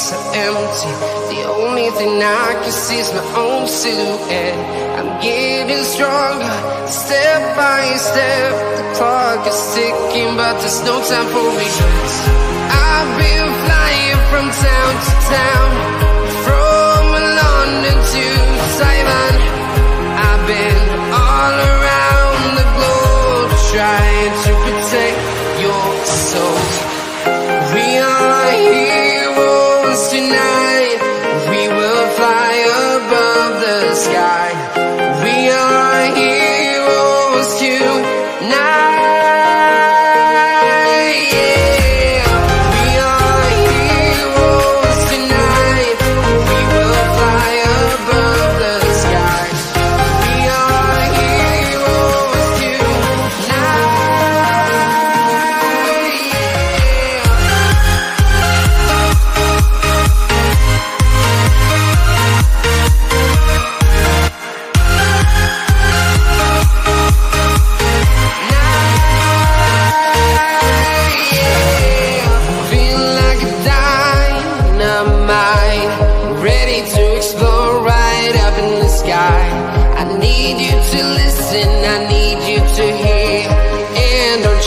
streets are empty. The only thing I can see is my own silhouette. I'm getting stronger, step by step. The clock is ticking, but there's no time for regrets. I've been flying from town to town, from London to Taiwan. I've been all around the globe, trying to protect your soul. We are heroes tonight. We will fly above the sky. We are heroes tonight.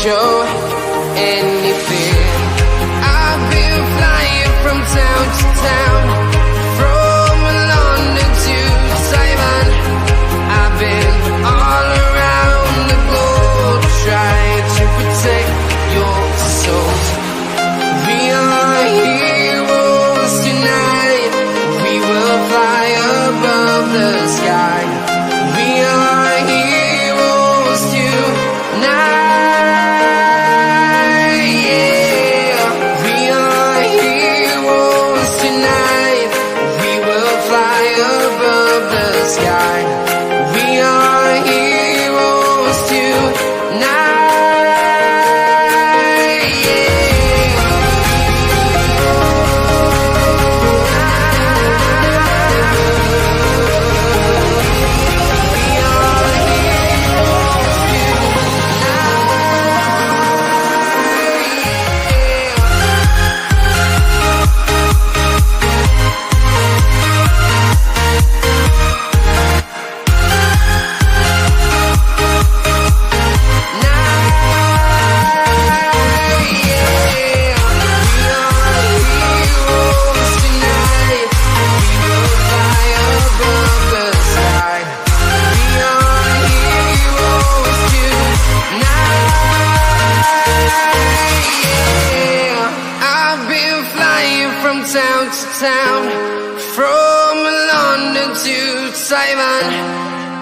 Show any fear. I've been flying from town to town, from London to Taiwan. I've been all around the globe, trying to protect your soul. We are heroes tonight. We will fly above the sky. We are heroes tonight. From London to Taiwan,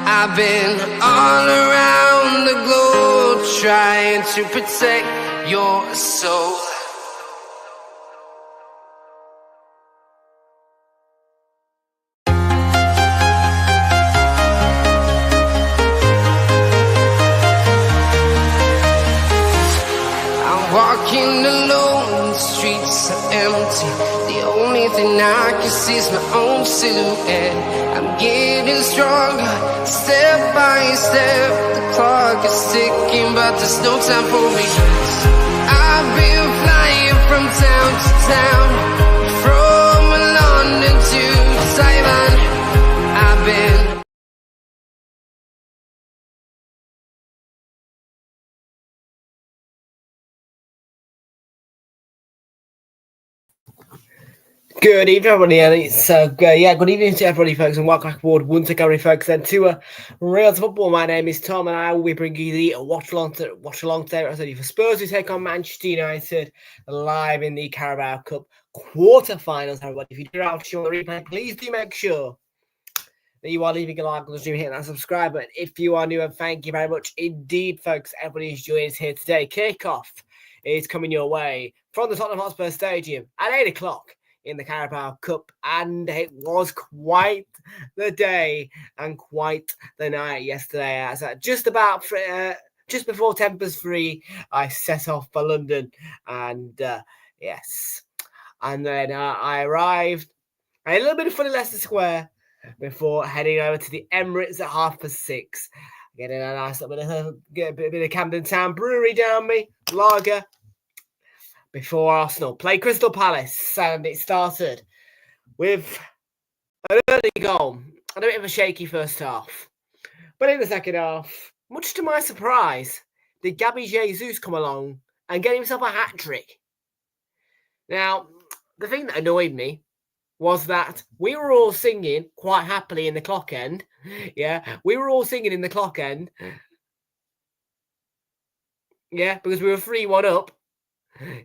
I've been all around the globe, trying to protect your soul. I'm walking alone, the streets are empty. The only thing I can see is my own silhouette. I'm getting stronger, step by step. The clock is ticking, but there's no time for regrets. I've been flying from town to town, from London to Taiwan. I've been Good evening, everybody. And it's good evening to everybody, folks, and welcome aboard once again, folks, and to Realltom Football. My name is Tom, and I will be bringing you the watch along today. I said for Spurs, we take on Manchester United live in the Carabao Cup Quarter Finals. Everybody, if you do out on the replay, please do make sure that you are leaving a like on the stream, hitting that subscribe button. If you are new, and thank you very much indeed, folks. Everybody who's joining us here today. Kickoff is coming your way from the Tottenham Hotspur Stadium at 8 o'clock. In the Carabao Cup, and it was quite the day and quite the night yesterday. As just before 3:10, I set off for London, and yes, and then I arrived a little bit of fun in Leicester Square before heading over to the Emirates at 6:30. Getting a nice little bit of Camden Town Brewery down me, lager. Before Arsenal play Crystal Palace, and it started with an early goal and a bit of a shaky first half. But in the second half, much to my surprise, did Gabby Jesus come along and get himself a hat-trick. Now, the thing that annoyed me was that we were all singing quite happily in the clock end. Yeah, we were all singing in the clock end. Yeah, because we were 3-1 up.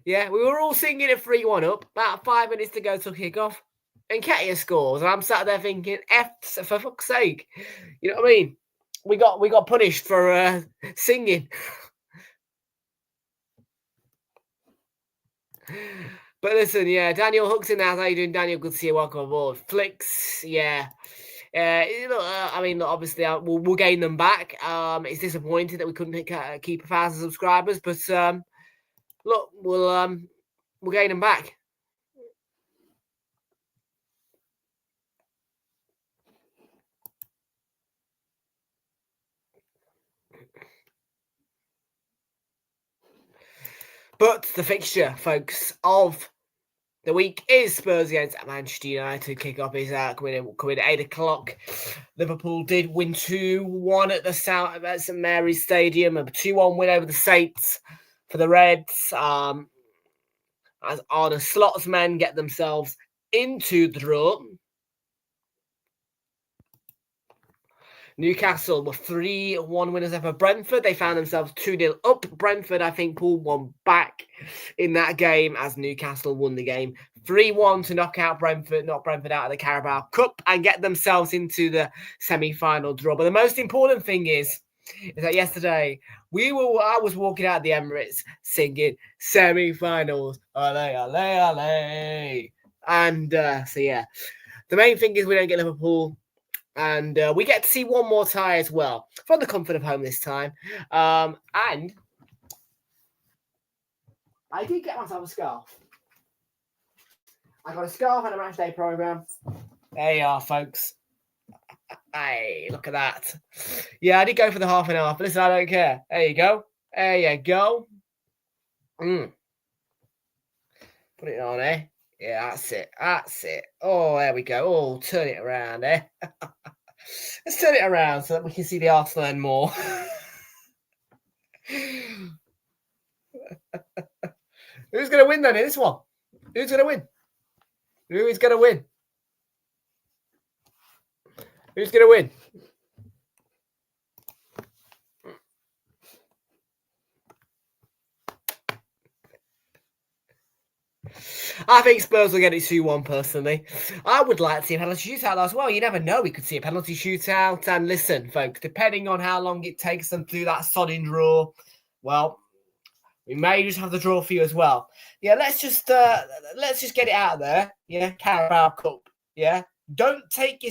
Yeah, we were all singing at 3-1 up. About 5 minutes to go till kick-off. And Ketia scores. And I'm sat there thinking, for fuck's sake. You know what I mean? We got punished for singing. But listen, yeah, Daniel Hook's in there. How you doing, Daniel? Good to see you. Welcome aboard. Flicks, yeah. I mean, obviously, we'll gain them back. It's disappointing that we couldn't keep 1,000 subscribers, but look, we'll gain them back. But the fixture, folks, of the week is Spurs against Manchester United. Kick-off is coming at 8 o'clock. Liverpool did win 2-1 at the St Mary's Stadium. A 2-1 win over the Saints for the Reds. As Arne Slot's men get themselves into the draw. Newcastle were 3-1 winners over Brentford. They found themselves 2-0 up. Brentford, I think, pulled one back in that game as Newcastle won the game 3-1 to knock out Brentford, knock Brentford out of the Carabao Cup and get themselves into the semi-final draw. But the most important thing is that yesterday I was walking out of the Emirates singing semi-finals, ole, ole, ole. And so yeah, the main thing is we don't get Liverpool. And we get to see one more tie as well from the comfort of home this time. And I did get myself a scarf. I got a scarf and a match day program. There you are, folks. Hey, look at that. Yeah, I did go for the half and half. Listen, I don't care. There you go. There you go. Put it on, eh? Yeah, that's it. That's it. Oh, there we go. Oh, turn it around, eh? Let's turn it around so that we can see the Arsenal end more. Who's going to win then in this one? Who's going to win? Who is going to win? Who's going to win? I think Spurs will get it 2-1 personally. I would like to see a penalty shootout as well. You never know. We could see a penalty shootout. And listen, folks, depending on how long it takes them through that sodding draw, well, we may just have the draw for you as well. Yeah, let's just get it out there. Yeah, Carabao Cup. Yeah, don't take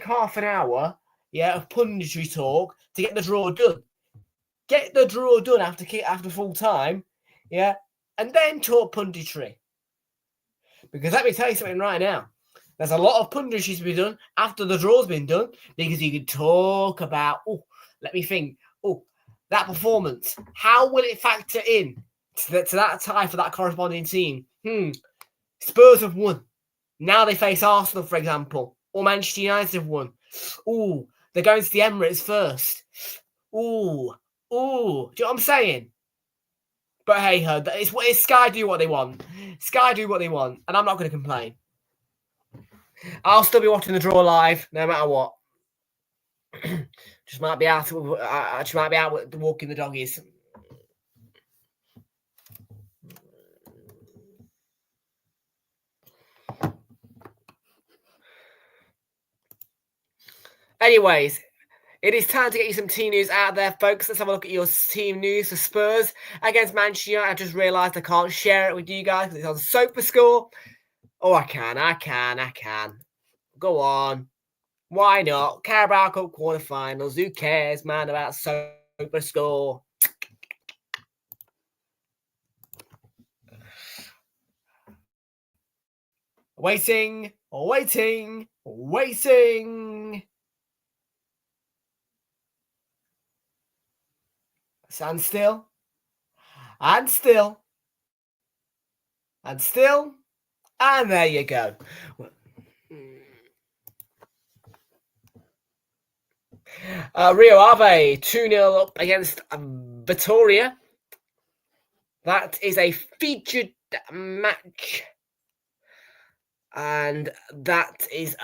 half an hour. Yeah, of punditry talk to get the draw done. Get the draw done after full time. Yeah, and then talk punditry. Because let me tell you something right now. There's a lot of punditry to be done after the draw's been done because you can talk about, let me think, that performance. How will it factor in to that tie for that corresponding team? Spurs have won. Now they face Arsenal, for example, or Manchester United have won. They're going to the Emirates first. Do you know what I'm saying? But hey ho, it's Sky do what they want. Sky do what they want, and I'm not going to complain. I'll still be watching the draw live, no matter what. Just might be out walking the doggies. Anyways, it is time to get you some team news out there, folks. Let's have a look at your team news for Spurs against Manchester United. I just realised I can't share it with you guys because it's on Sofa Score. Oh, I can. Go on. Why not? Carabao Cup Quarter Finals. Who cares, man, about Sofa Score? Waiting. Stand still. And still. And there you go. Rio Ave 2-0 up against Vitoria. That is a featured match. And that is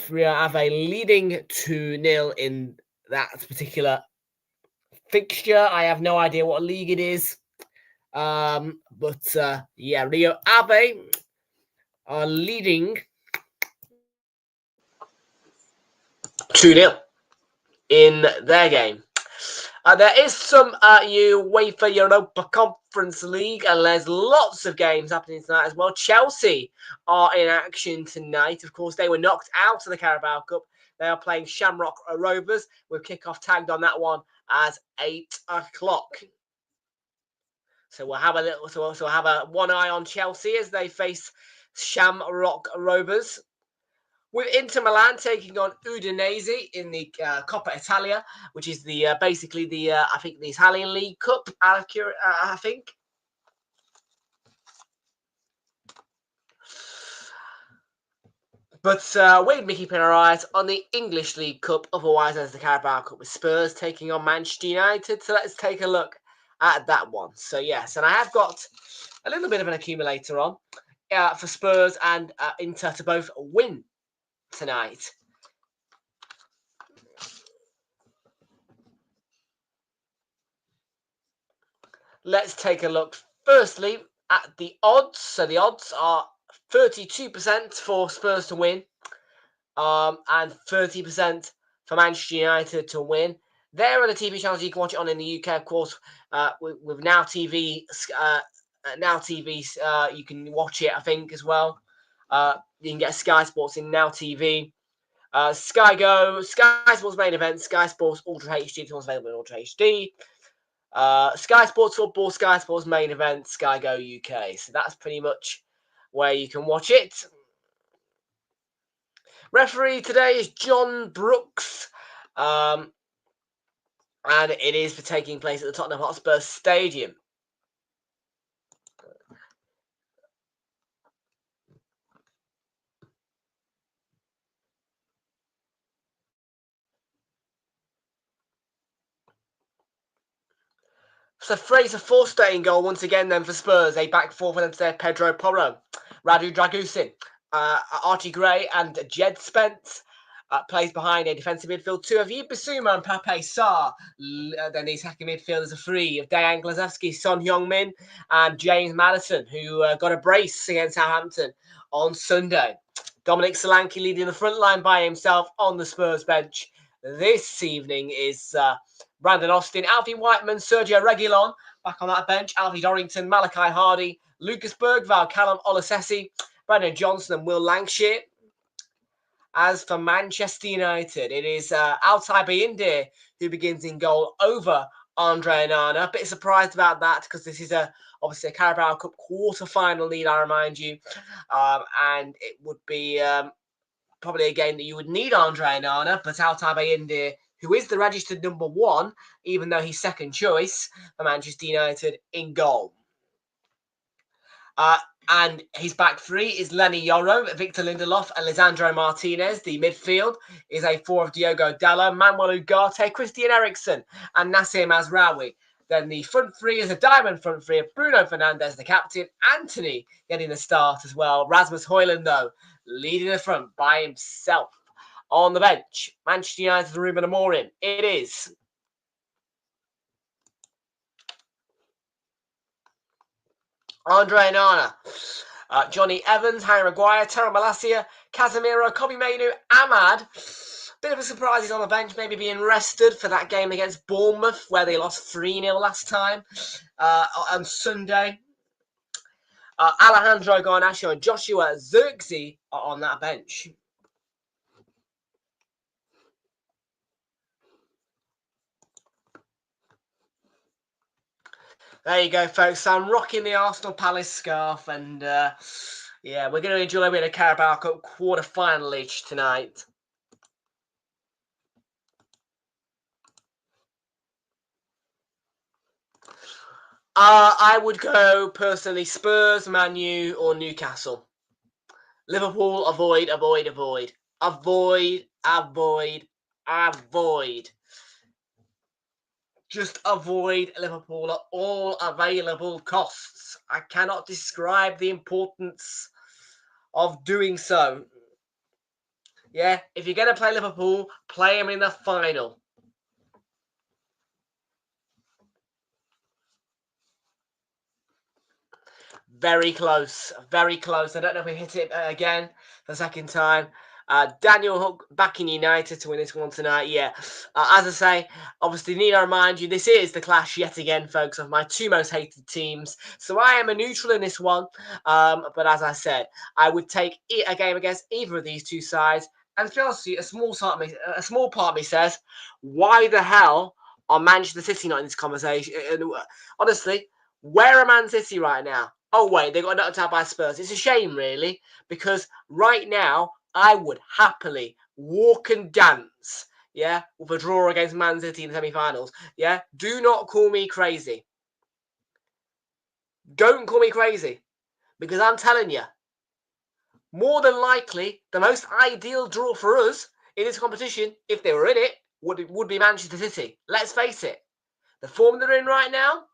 Rio Ave leading 2-0 in that particular fixture. I have no idea what league it is. But yeah, Rio Ave are leading 2-0 in their game. There is some UEFA Europa Conference League, and there's lots of games happening tonight as well. Chelsea are in action tonight. Of course, they were knocked out of the Carabao Cup. They are playing Shamrock Rovers, with kickoff tagged on that one as 8 o'clock. So we'll have a little. So we'll have a one eye on Chelsea as they face Shamrock Rovers. With Inter Milan taking on Udinese in the Coppa Italia, which is the basically the I think the Italian League Cup. I think. But we're keeping our eyes on the English League Cup, otherwise as the Carabao Cup, with Spurs taking on Manchester United. So let's take a look at that one. So yes, and I have got a little bit of an accumulator on for Spurs and Inter to both win tonight. Let's take a look firstly at the odds. So the odds are 32% for Spurs to win and 30% for Manchester United to win. There are the TV channels you can watch it on in the UK, of course, with Now TV. Now TV, you can watch it, I think, as well. You can get Sky Sports in Now TV. Sky Go, Sky Sports main event, Sky Sports Ultra HD, it's available in Ultra HD. Sky Sports Football, Sky Sports main event, Sky Go UK. So that's pretty much where you can watch it. Referee today is John Brooks. And it is for taking place at the Tottenham Hotspur Stadium. So Fraser Forster in goal once again then for Spurs. A back four for them today, Pedro Porro, Radu Dragusin, Archie Gray and Jed Spence. Plays behind a defensive midfield. Two of Bissouma and Pape Sarr. Then the attacking midfielders are three of Dejan Glazewski, Son Heung-min and James Maddison, who got a brace against Southampton on Sunday. Dominic Solanke leading the front line by himself on the Spurs bench. This evening is Brandon Austin, Alfie Whiteman, Sergio Reguilon back on that bench. Alfie Dorrington, Malachi Hardy, Lucas Bergvall, Callum Olasesi, Brandon Johnson and Will Lancashire. As for Manchester United, it is Altay Bayindir who begins in goal over Andre Onana. A bit surprised about that because this is obviously a Carabao Cup quarter final lead, I remind you. And it would be probably a game that you would need Andre Onana, but Altay Bayindir, who is the registered number one, even though he's second choice for Manchester United, in goal. And his back three is Lenny Yoro, Victor Lindelof, and Lisandro Martinez. The midfield is a four of Diogo Dallo, Manuel Ugarte, Christian Eriksen, and Nasser Mazraoui. Then the front three is a diamond front three of Bruno Fernandes, the captain, Anthony getting the start as well. Rasmus Højlund, though, leading the front by himself. On the bench, Manchester United, Ruben Amorim. It is Andre Onana, Johnny Evans, Harry Maguire, Taro Malacia, Casemiro, Kobe Mainu, Ahmad. Bit of a surprise he's on the bench, maybe being rested for that game against Bournemouth, where they lost 3-0 last time on Sunday. Alejandro Garnacho and Joshua Zirkzee are on that bench. There you go, folks. So I'm rocking the Arsenal Palace scarf, and yeah, we're going to enjoy a bit of Carabao Cup quarter final each tonight. I would go personally Spurs, Man U, or Newcastle. Liverpool, avoid, avoid, avoid. Avoid, avoid, avoid. Just avoid Liverpool at all available costs. I cannot describe the importance of doing so. Yeah, if you're going to play Liverpool, play them in the final. Very close, very close. I don't know if we hit it again for the second time. Daniel Hook backing United to win this one tonight. Yeah, as I say, obviously need to remind you, this is the clash yet again, folks, of my two most hated teams. So I am a neutral in this one. But as I said, I would take a game against either of these two sides. And Chelsea, a small part of me says, why the hell are Manchester City not in this conversation? Honestly, where are Man City right now? Oh, wait, they got knocked out by Spurs. It's a shame, really, because right now, I would happily walk and dance, yeah, with a draw against Man City in the semi-finals, yeah? Do not call me crazy. Don't call me crazy, because I'm telling you, more than likely, the most ideal draw for us in this competition, if they were in it, would be Manchester City. Let's face it. The form they're in right now,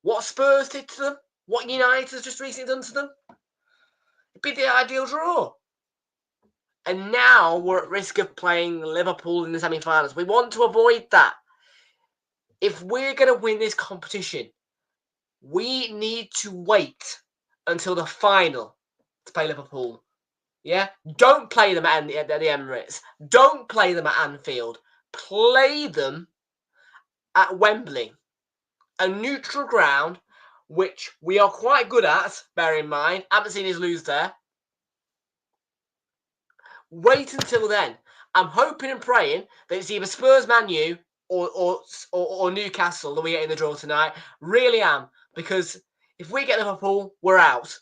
what Spurs did to them, what United has just recently done to them, it'd be the ideal draw. And now we're at risk of playing Liverpool in the semi-finals. We want to avoid that. If we're going to win this competition, we need to wait until the final to play Liverpool. Yeah? Don't play them at the Emirates. Don't play them at Anfield. Play them at Wembley. A neutral ground, which we are quite good at, bear in mind. Haven't seen us lose there. Wait until then. I'm hoping and praying that it's either Spurs, Man U, or Newcastle that we get in the draw tonight. Really am, because if we get Liverpool, we're out.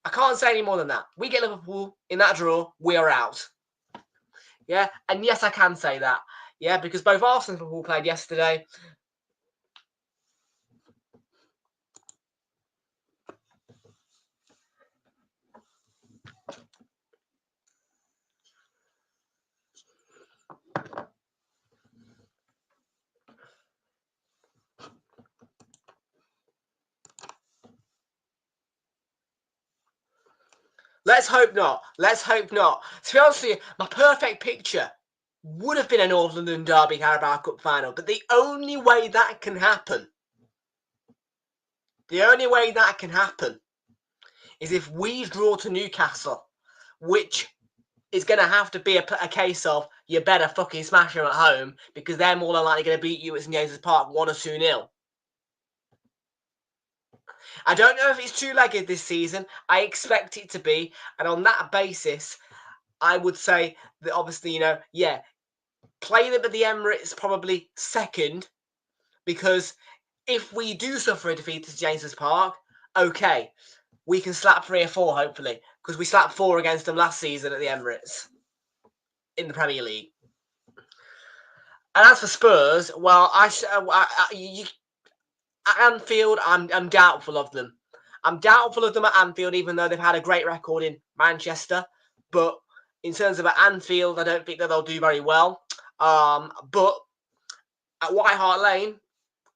I can't say any more than that. We get Liverpool in that draw, we are out. Yeah, and yes, I can say that. Yeah, because both Arsenal and Liverpool played yesterday. Let's hope not. Let's hope not. To be honest with you, my perfect picture would have been a North London Derby Carabao Cup Final. But the only way that can happen, is if we draw to Newcastle, which is going to have to be a case of you better fucking smash them at home because they're more than likely going to beat you at St James's Park 1 or 2-0. I don't know if it's two-legged this season. I expect it to be. And on that basis, I would say that obviously, yeah, play them at the Emirates probably second, because if we do suffer a defeat at James's Park, okay, we can slap 3 or 4 hopefully, because we slapped 4 against them last season at the Emirates in the Premier League. And as for Spurs, well, at Anfield, I'm doubtful of them. I'm doubtful of them at Anfield, even though they've had a great record in Manchester. But in terms of at Anfield, I don't think that they'll do very well. But at White Hart Lane,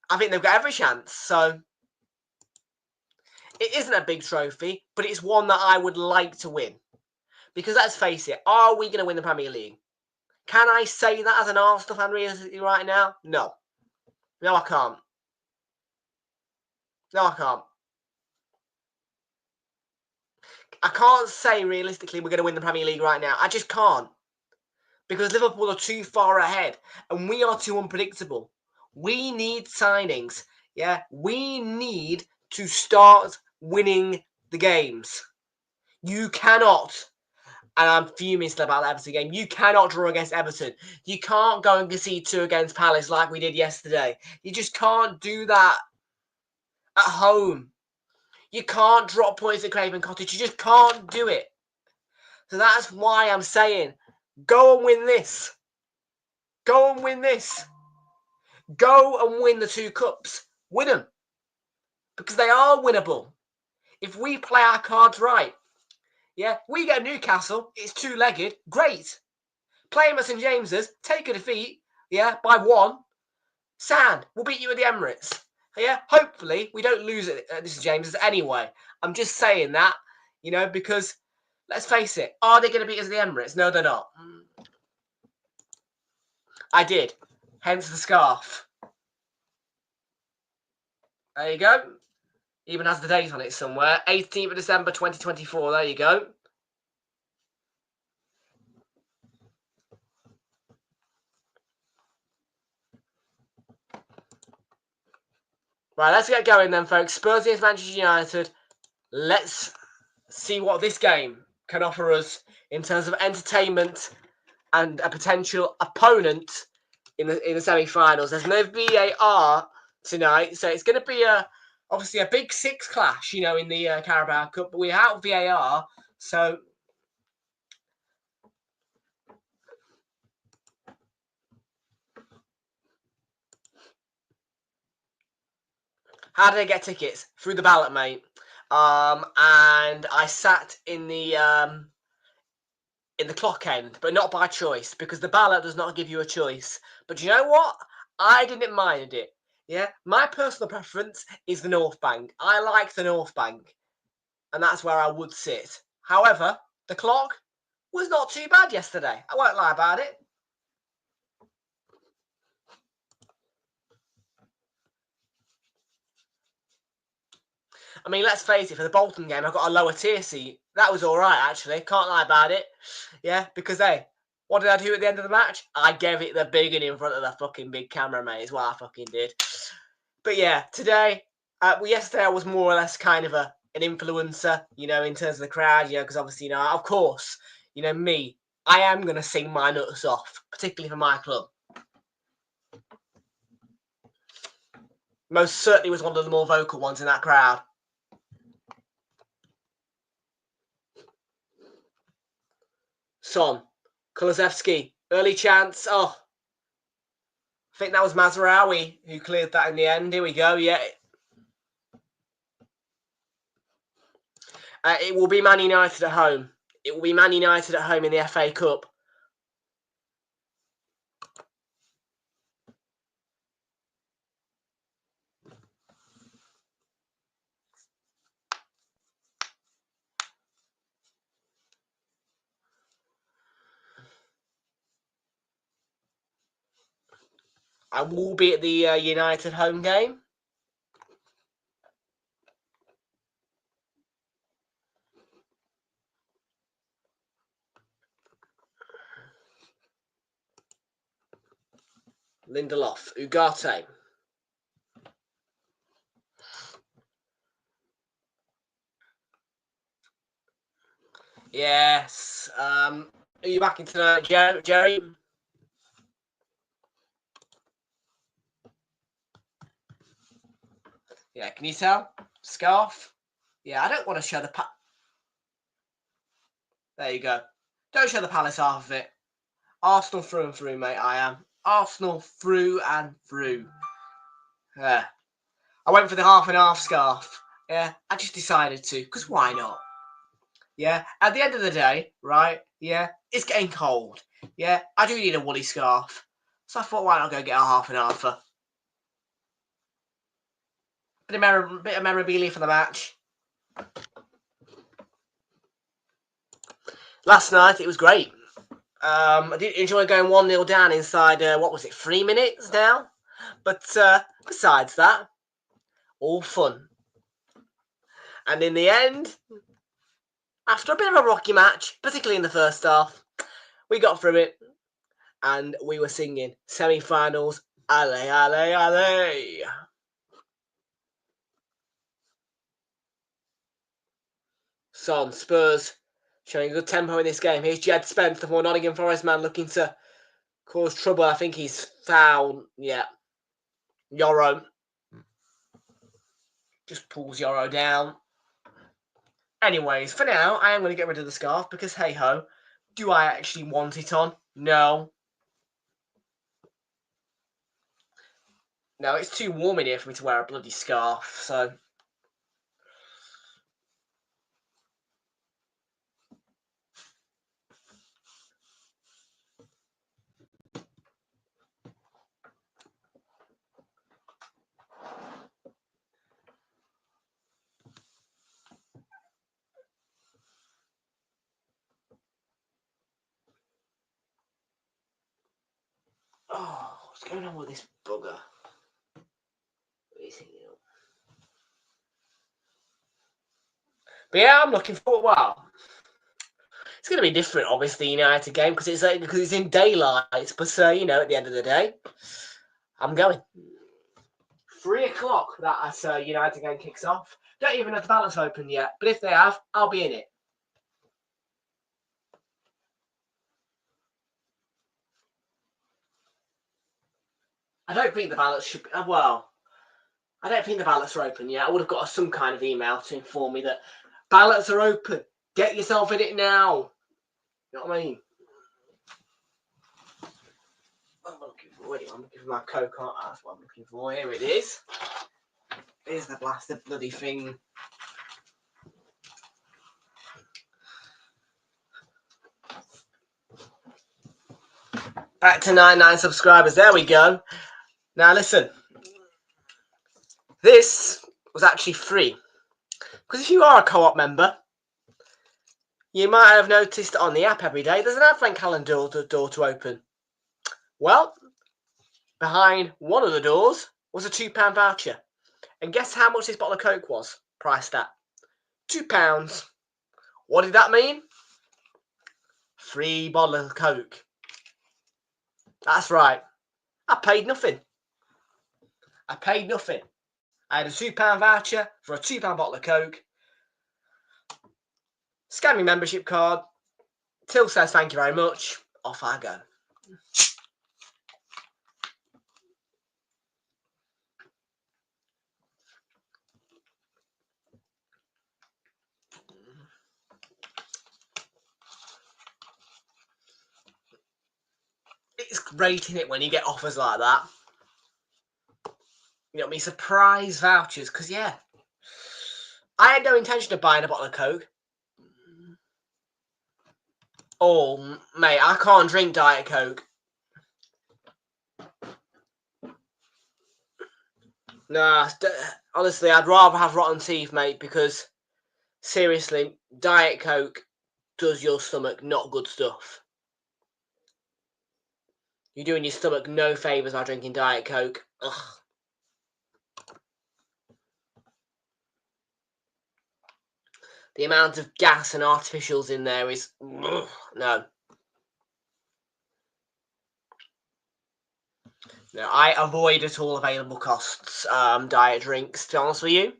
I think they've got every chance. So it isn't a big trophy, but it's one that I would like to win. Because let's face it, are we going to win the Premier League? Can I say that as an Arsenal fan realistically right now? No. No, I can't. No, I can't. I can't say realistically we're going to win the Premier League right now. I just can't. Because Liverpool are too far ahead and we are too unpredictable. We need signings. Yeah, we need to start winning the games. You cannot, and I'm fuming still about the Everton game, you cannot draw against Everton. You can't go and concede 2 against Palace like we did yesterday. You just can't do that at home. You can't drop points at Craven Cottage. You just can't do it. So that's why I'm saying, go and win this. Go and win this. Go and win the 2 cups. Win them. Because they are winnable. If we play our cards right. Yeah, we go Newcastle. It's two-legged. Great. Play him at St James's. Take a defeat. Yeah, by 1. Sound. We'll beat you at the Emirates. Yeah, hopefully we don't lose it at St James's anyway. I'm just saying that, you know, because let's face it. Are they going to beat us at the Emirates? No, they're not. I did. Hence the scarf. There you go. Even has the date on it somewhere. 18th of December 2024. There you go. Right, let's get going then, folks. Spurs against Manchester United. Let's see what this game can offer us in terms of entertainment and a potential opponent in the semi-finals. There's no VAR tonight, so it's going to be obviously a big 6 clash, you know, in the Carabao Cup. But we're out of VAR, so how did I get tickets? Through the ballot, mate. And I sat in the clock end, but not by choice, because the ballot does not give you a choice. But you know what? I didn't mind it. Yeah, my personal preference is the North Bank. I like the North Bank, and that's where I would sit. However, the clock was not too bad yesterday. I won't lie about it. I mean, let's face it, for the Bolton game, I got a lower tier seat. That was all right, actually. Can't lie about it. Yeah, because, hey, what did I do at the end of the match? I gave it the big one in front of the fucking big camera, mate, is what I fucking did. But yeah, today, yesterday I was more or less kind of an influencer, you know, in terms of the crowd, you know, because obviously, you know, of course, you know, me, I am going to sing my nuts off, particularly for my club. Most certainly was one of the more vocal ones in that crowd. Son, Kulusevski, early chance. Oh, I think that was Mazraoui who cleared that in the end. Here we go. Yeah. It will be Man United at home. It will be Man United at home in the FA Cup. I will be at the United home game. Lindelof, Ugarte. Yes. Are you back in tonight, Jerry? Yeah, can you tell? Scarf? Yeah, I don't want to show the There you go. Don't show the Palace half of it. Arsenal through and through, mate, I am. Arsenal through and through. Yeah. I went for the half and half scarf. Yeah, I just decided to, because why not? Yeah, at the end of the day, right, yeah, it's getting cold. Yeah, I do need a woolly scarf. So I thought, why not go get a half and halfer? Bit of memorabilia for the match. Last night, it was great. I did enjoy going 1-0 down inside, what was it, 3 minutes now? But besides that, all fun. And in the end, after a bit of a rocky match, particularly in the first half, we got through it and we were singing semi-finals, ale, ale, ale. Son, Spurs showing good tempo in this game. Here's Jed Spence, the former Nottingham Forest man, looking to cause trouble. I think he's fouled. Yeah. Yoro. Just pulls Yoro down. Anyways, for now, I am going to get rid of the scarf because, hey-ho, do I actually want it on? No. No, it's too warm in here for me to wear a bloody scarf, so... What's going on with this bugger? But yeah, I'm looking forward. Well, it's going to be different, obviously, United game because it's in daylight. But you know, at the end of the day, I'm going. 3 o'clock that United game kicks off. Don't even have the ballots open yet, but if they have, I'll be in it. I don't think the ballots should be. Well, I don't think the ballots are open yet. I would have got some kind of email to inform me that ballots are open. Get yourself in it now. You know what I mean? I'm looking for my Coke. That's what I'm looking for. Here it is. Here's the blasted bloody thing. Back to 99 subscribers. There we go. Now listen. This was actually free. Because if you are a co-op member, you might have noticed on the app every day there's an advent calendar door to open. Well, behind one of the doors was a £2 voucher. And guess how much this bottle of Coke was priced at? £2. What did that mean? Free bottle of Coke. That's right. I paid nothing. I had a £2 voucher for a £2 bottle of Coke. Scan my membership card. Till says thank you very much. Off I go. It's great, isn't it, when you get offers like that? You know what I mean? Surprise vouchers, because yeah. I had no intention of buying a bottle of Coke. Oh, mate, I can't drink Diet Coke. Nah, honestly, I'd rather have rotten teeth, mate, because seriously, Diet Coke does your stomach not good stuff. You're doing your stomach no favours by drinking Diet Coke. Ugh. The amount of gas and artificials in there is... Ugh, no. No, I avoid at all available costs diet drinks, to be honest with you.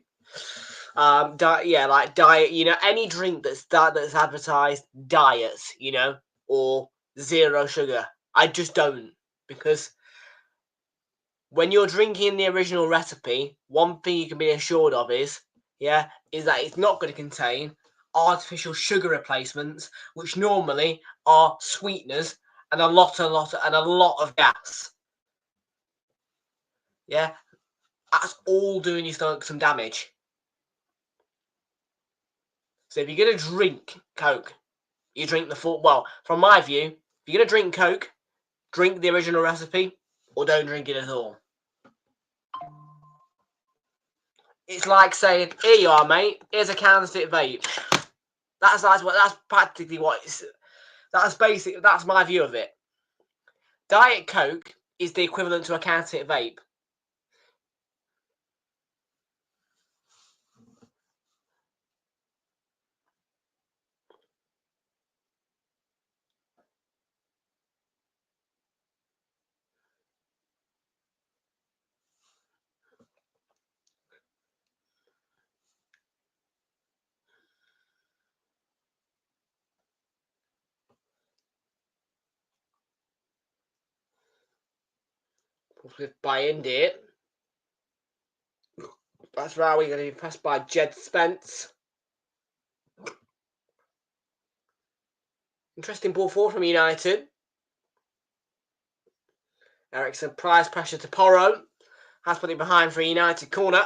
Like diet, you know, any drink that's advertised diet, you know, or zero sugar, I just don't, because when you're drinking the original recipe, one thing you can be assured of is that it's not going to contain artificial sugar replacements, which normally are sweeteners and a lot of gas. Yeah, that's all doing your stomach some damage. So if you're going to drink Coke, you drink the full... Well, from my view, if you're going to drink Coke, drink the original recipe or don't drink it at all. It's like saying, here you are, mate, here's a counterfeit vape. That's practically what it's... That's my view of it. Diet Coke is the equivalent to a counterfeit vape. By India. That's right, we're going to be passed by Jed Spence. Interesting ball forward from United. Ericsson, prize pressure to Porro. Has put it behind for a United corner.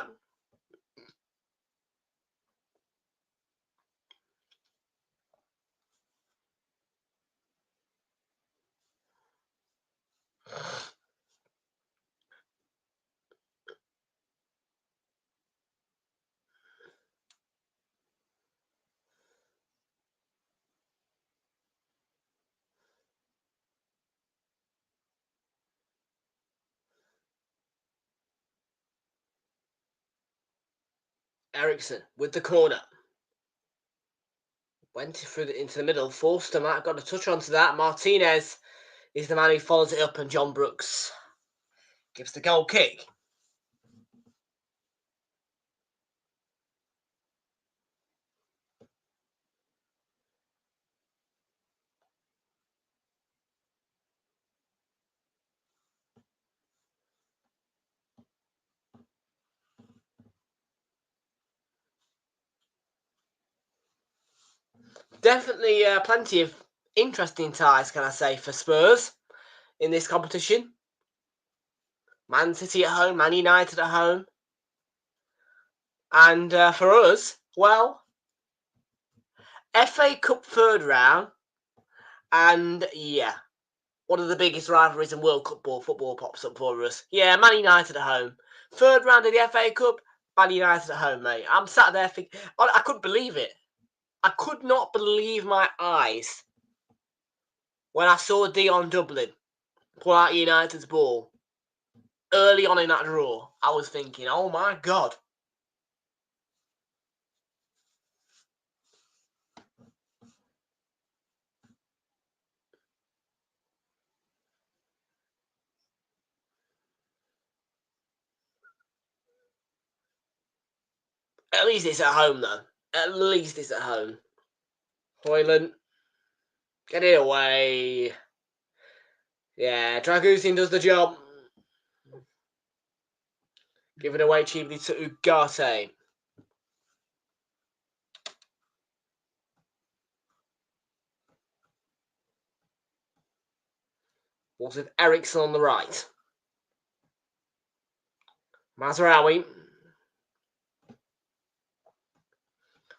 Ericsson with the corner. Went through into the middle. Forster might have got a touch onto that. Martinez is the man who follows it up, and John Brooks gives the goal kick. Definitely plenty of interesting ties, can I say, for Spurs in this competition. Man City at home, Man United at home. And for us, well, FA Cup third round, and yeah, one of the biggest rivalries in World Cup football pops up for us. Yeah, Man United at home. Third round of the FA Cup, Man United at home, mate. I'm sat there thinking, I couldn't believe it. I could not believe my eyes when I saw Dion Dublin pull out United's ball early on in that draw. I was thinking, oh my God. At least it's at home, though. At least it's at home. Hoyland, get it away. Yeah, Dragusin does the job. Give it away cheaply to Ugarte. Wolves with Ericsson on the right. Mazraoui.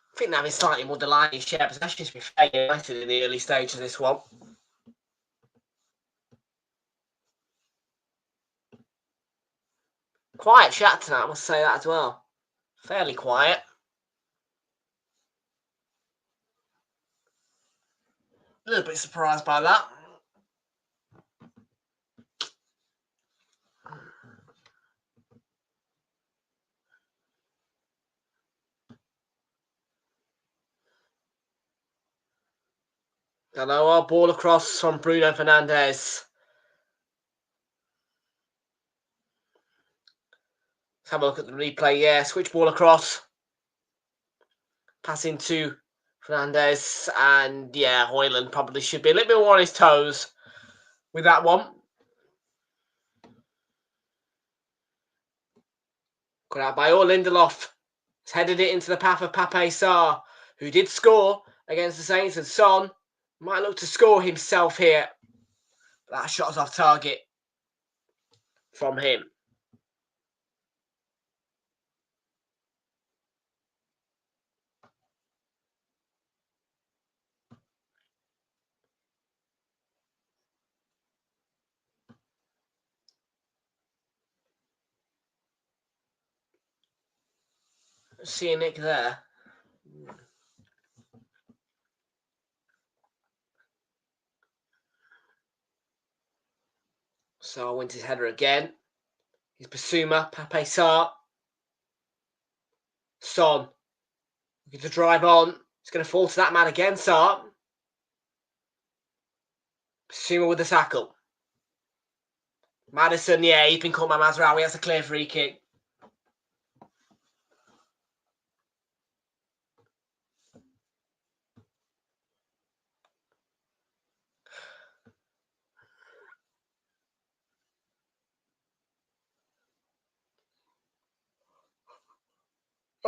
I think that is slightly more delighted share possession, to be fair, United in the early stage of this one. Quiet chat tonight, I must say that as well. Fairly quiet. A little bit surprised by that. Hello, our ball across from Bruno Fernandes. Let's have a look at the replay. Yeah, switch ball across. Passing to Fernandes. And yeah, Hoyland probably should be a little bit more on his toes with that one. Cut out by Lindelof. He's headed it into the path of Pape Sarr, who did score against the Saints. And Son might look to score himself here. But that shot's off target from him. See a nick there. So wins his header again. He's Basuma, Pape Sarr. Son. Looking to drive on. He's going to fall to that man again, Sarr. Basuma with the tackle. Maddison, yeah, he's been caught by Mazraoui. That's a clear free kick.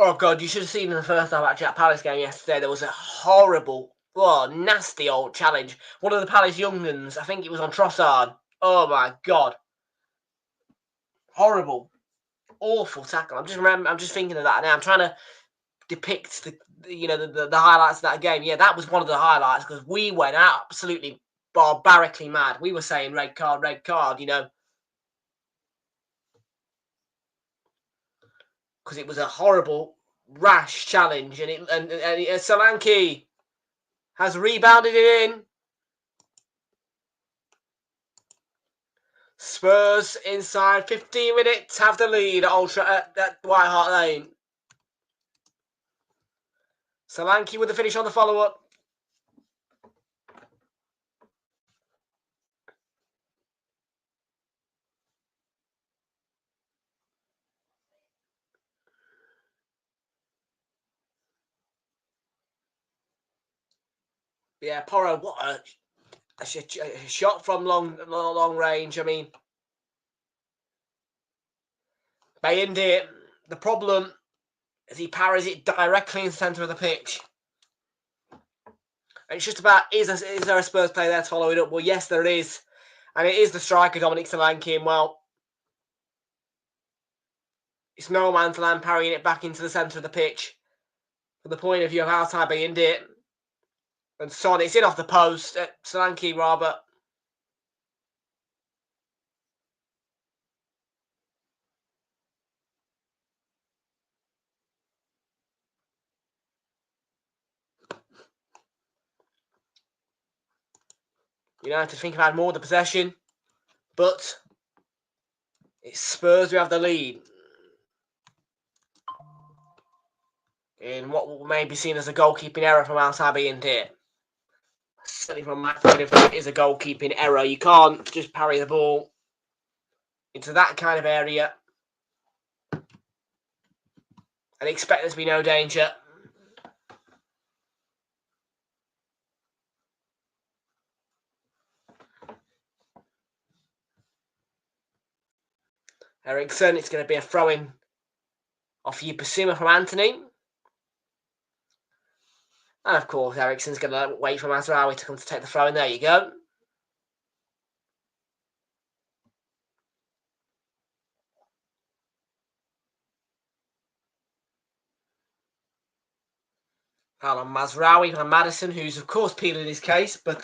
Oh, God, you should have seen in the first half at Palace game yesterday, there was a horrible, nasty old challenge. One of the Palace young'uns, I think it was on Trossard. Oh, my God. Horrible. Awful tackle. I'm just thinking of that now. I'm trying to depict the highlights of that game. Yeah, that was one of the highlights because we went absolutely barbarically mad. We were saying red card, because it was a horrible, rash challenge, and Solanke has rebounded it in. Spurs inside 15 minutes have the lead at White Hart Lane. Solanke with the finish on the follow-up. Yeah, Porro, what a shot from long range. I mean, Bayindi, the problem is he parries it directly in the centre of the pitch. And it's just about, is there a Spurs player there to follow it up? Well, yes, there is. And it is the striker, Dominic Solanke. And, well, it's no man's land parrying it back into the centre of the pitch. From the point of view of outside Bayindi. And Son, it's in off the post. Solanke, Robert. United think about more of the possession. But it's Spurs who have the lead. In what may be seen as a goalkeeping error from outside Bayindi. Certainly from my point of view, it is a goalkeeping error. You can't just parry the ball into that kind of area and expect there to be no danger. Eriksson, it's going to be a throw-in off Yupasuma from Anthony. And of course, Eriksson's going to wait for Mazraoui to come to take the throw-in. There you go. Foul on Mazraoui from Madison, who's of course peeling his case, but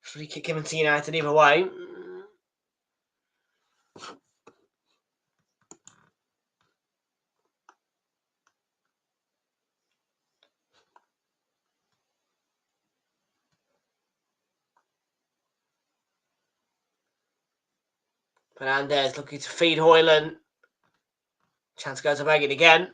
free kick given to United either way. Fernandez looking to feed Hoyland. Chance goes to Megan again.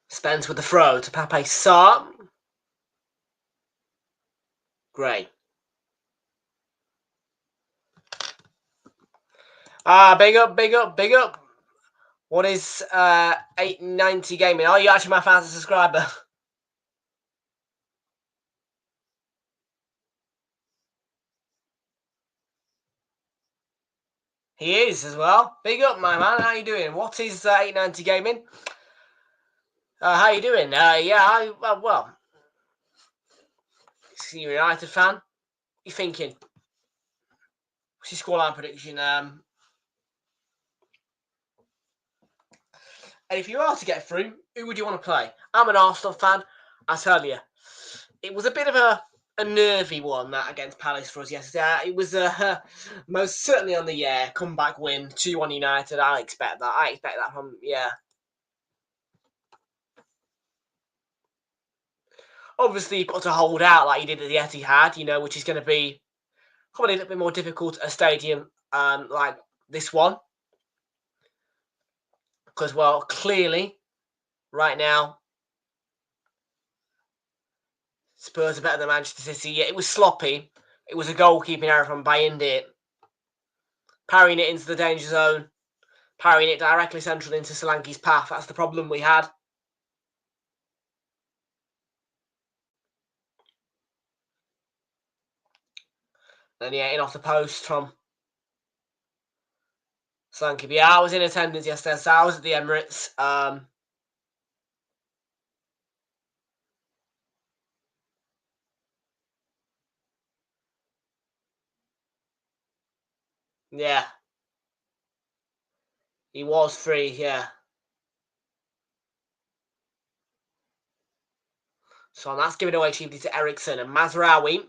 Spence with the throw to Pape Sarr. Gray. Big up, big up, big up. What is 890 gaming? Are you actually my fastest subscriber? He is as well. Big up, my man. How you doing? What is 890 gaming? How you doing? Yeah, well, you're a United fan. What are you thinking? What's your scoreline prediction? And if you are to get through, who would you want to play? I'm an Arsenal fan. I tell you, it was a bit of a nervy one, that against Palace for us yesterday. It was most certainly on the comeback win, 2-1 United. I expect that from, Obviously, you've got to hold out like you did at the Etihad, which is going to be probably a little bit more difficult at a stadium like this one. Because, well, clearly, right now, Spurs are better than Manchester City. Yeah, it was sloppy. It was a goalkeeping error from Bayindi. Parrying it into the danger zone. Parrying it directly central into Solanke's path. That's the problem we had. And yeah, in off the post from Slanky. But yeah, I was in attendance yesterday, so I was at the Emirates. Yeah, he was free, yeah. So that's given away cheaply to Ericsson and Mazraoui.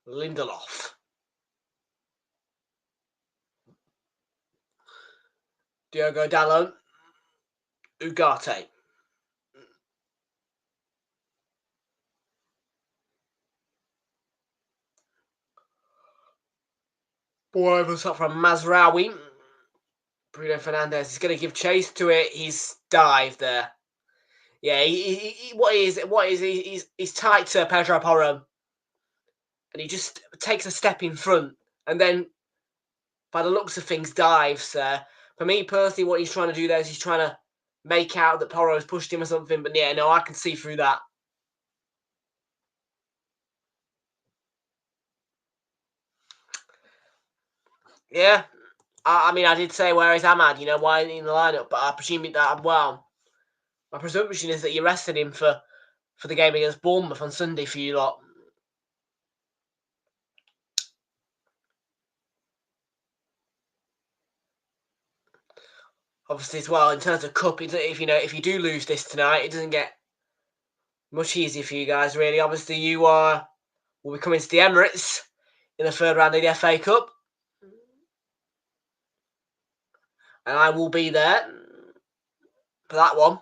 Lindelof. Diogo Dalot. Ugarte. Ball over the top from Mazraoui. Bruno Fernandes is going to give chase to it. He's dived there. Yeah, he's tight to Pedro Porro. And he just takes a step in front. And then, by the looks of things, dives. For me personally, what he's trying to do there is he's trying to make out that Porro has pushed him or something. But yeah, no, I can see through that. Yeah. I mean, I did say, where is Ahmad? Why isn't he in the lineup? But I presume that, well, my presumption is that you rested him for the game against Bournemouth on Sunday for you lot. Obviously, as well, in terms of cup, if you do lose this tonight, it doesn't get much easier for you guys, really. Obviously, you will be coming to the Emirates in the third round of the FA Cup, and I will be there for that one.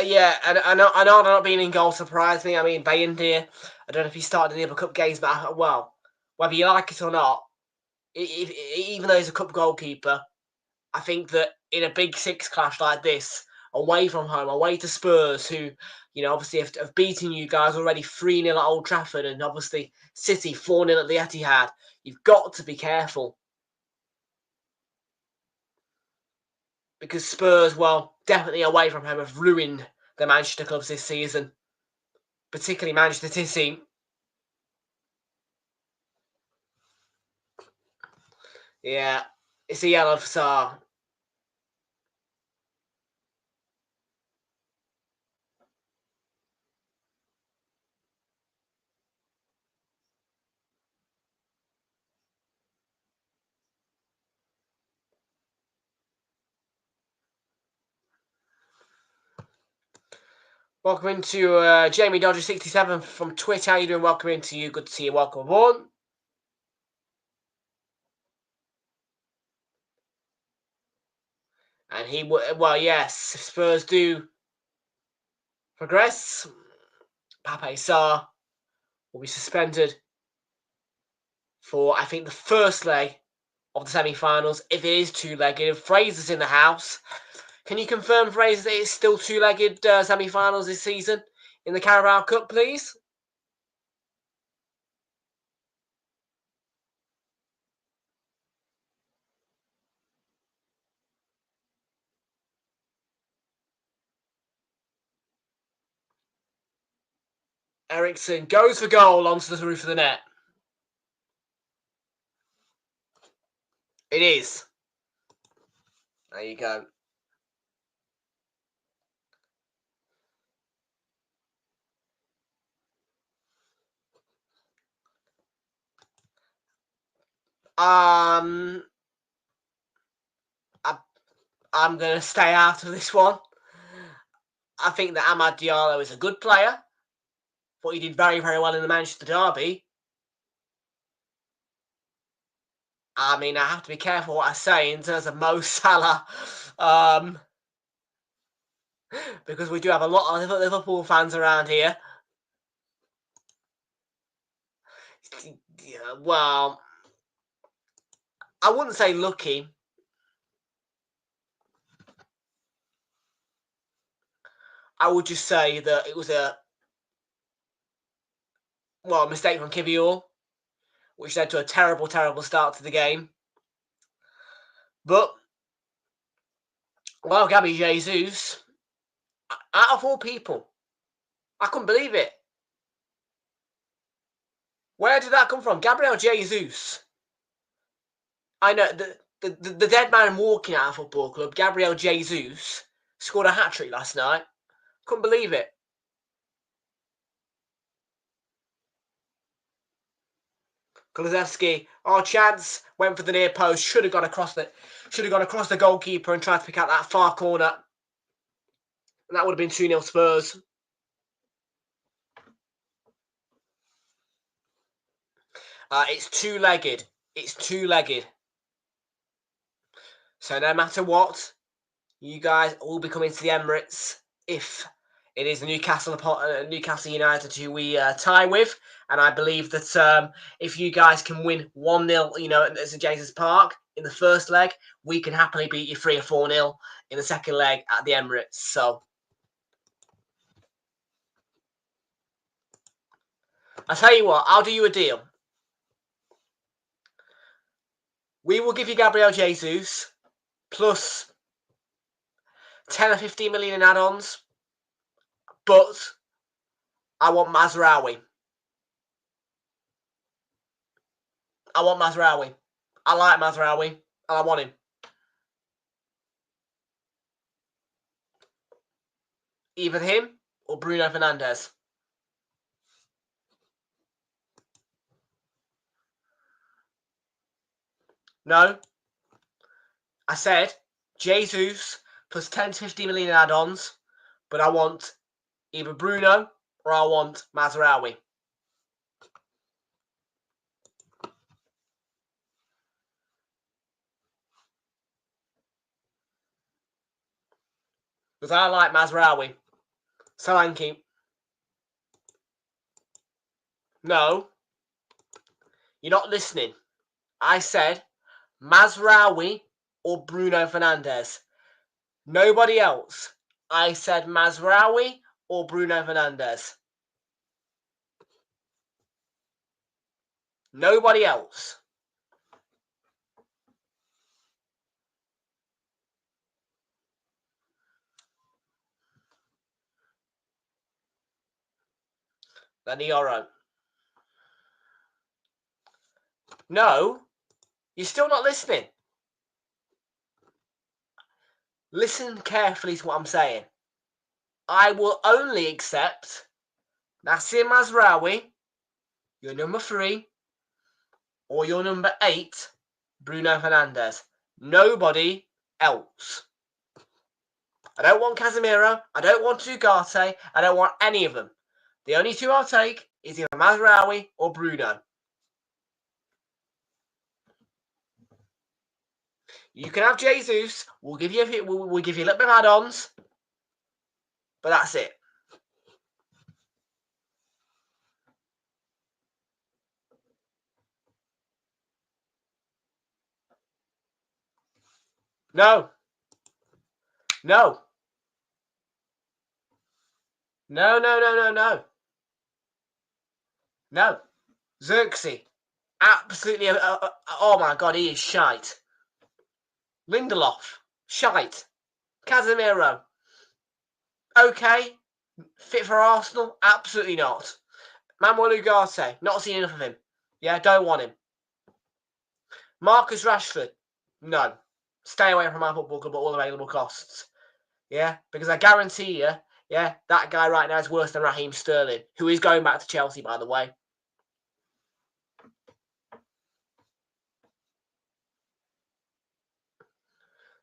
Yeah, and I know they're not being in goal surprised me. I mean, Bayindir, I don't know if he started any other cup games, but well, whether you like it or not, even though he's a cup goalkeeper, I think that in a big six clash like this, away from home, away to Spurs, who, obviously have beaten you guys already 3-0 at Old Trafford, and obviously City 4-0 at the Etihad, you've got to be careful. Because Spurs, well, definitely away from home, have ruined the Manchester clubs this season. Particularly Manchester City. Yeah, it's a yellow for Sarr. Welcome into Jamie Dodger 67 from Twitter. How you doing? Welcome into you. Good to see you. Welcome aboard. And well, yes, if Spurs do progress, Pape Sarr will be suspended for, I think, the first leg of the semi-finals. If it is two-legged, Fraser's in the house. Can you confirm, Fraser, that it's still two-legged semi-finals this season in the Carabao Cup, please? Ericsson goes for goal onto the roof of the net. It is. There you go. I'm going to stay out of this one. I think that Amad Diallo is a good player. Thought he did very, very well in the Manchester derby. I mean, I have to be careful what I say in terms of Mo Salah. because we do have a lot of Liverpool fans around here. Yeah, well, I wouldn't say lucky. I would just say that it was a mistake from Kivior, which led to a terrible, terrible start to the game. But, well, Gabby Jesus, out of all people, I couldn't believe it. Where did that come from? Gabriel Jesus. I know, the dead man walking out of football club, Gabriel Jesus, scored a hat-trick last night. Couldn't believe it. Kulusevski, chance, went for the near post, should have gone across the goalkeeper and tried to pick out that far corner. And that would have been 2-0 Spurs. It's two-legged. It's two-legged. So no matter what, you guys will be coming to the Emirates if it is Newcastle United who we tie with. And I believe that if you guys can win 1-0, at St James's Park in the first leg, we can happily beat you 3 or 4-0 in the second leg at the Emirates. So I'll tell you what, I'll do you a deal. We will give you Gabriel Jesus plus 10 or 15 million in add-ons, but I want Mazraoui. I like Mazraoui, and I want him. Either him or Bruno Fernandes. No. I said Jesus plus 10 to 15 million add-ons, but I want either Bruno or I want Mazraoui. Because I like Mazraoui. Solanke. No. You're not listening. I said Mazraoui or Bruno Fernandes. Nobody else. I said Mazraoui or Bruno Fernandes. Nobody else. Lanioro. No, you're still not listening. Listen carefully to what I'm saying. I will only accept Nasser Mazraoui, your number 3, or your number 8, Bruno Fernandes. Nobody else. I don't want Casemiro. I don't want Ugarte. I don't want any of them. The only 2 I'll take is either Mazraoui or Bruno. You can have Jesus. We'll give you a little bit of add-ons, but that's it. No. No. No, no, no, no, no. No. Xerxes. Absolutely. Oh my God, he is shite. Lindelof. Shite. Casemiro. Okay. Fit for Arsenal? Absolutely not. Manuel Ugarte. Not seen enough of him. Yeah, don't want him. Marcus Rashford. No. Stay away from my football club at all available costs. Yeah, because I guarantee you, yeah, that guy right now is worse than Raheem Sterling, who is going back to Chelsea, by the way.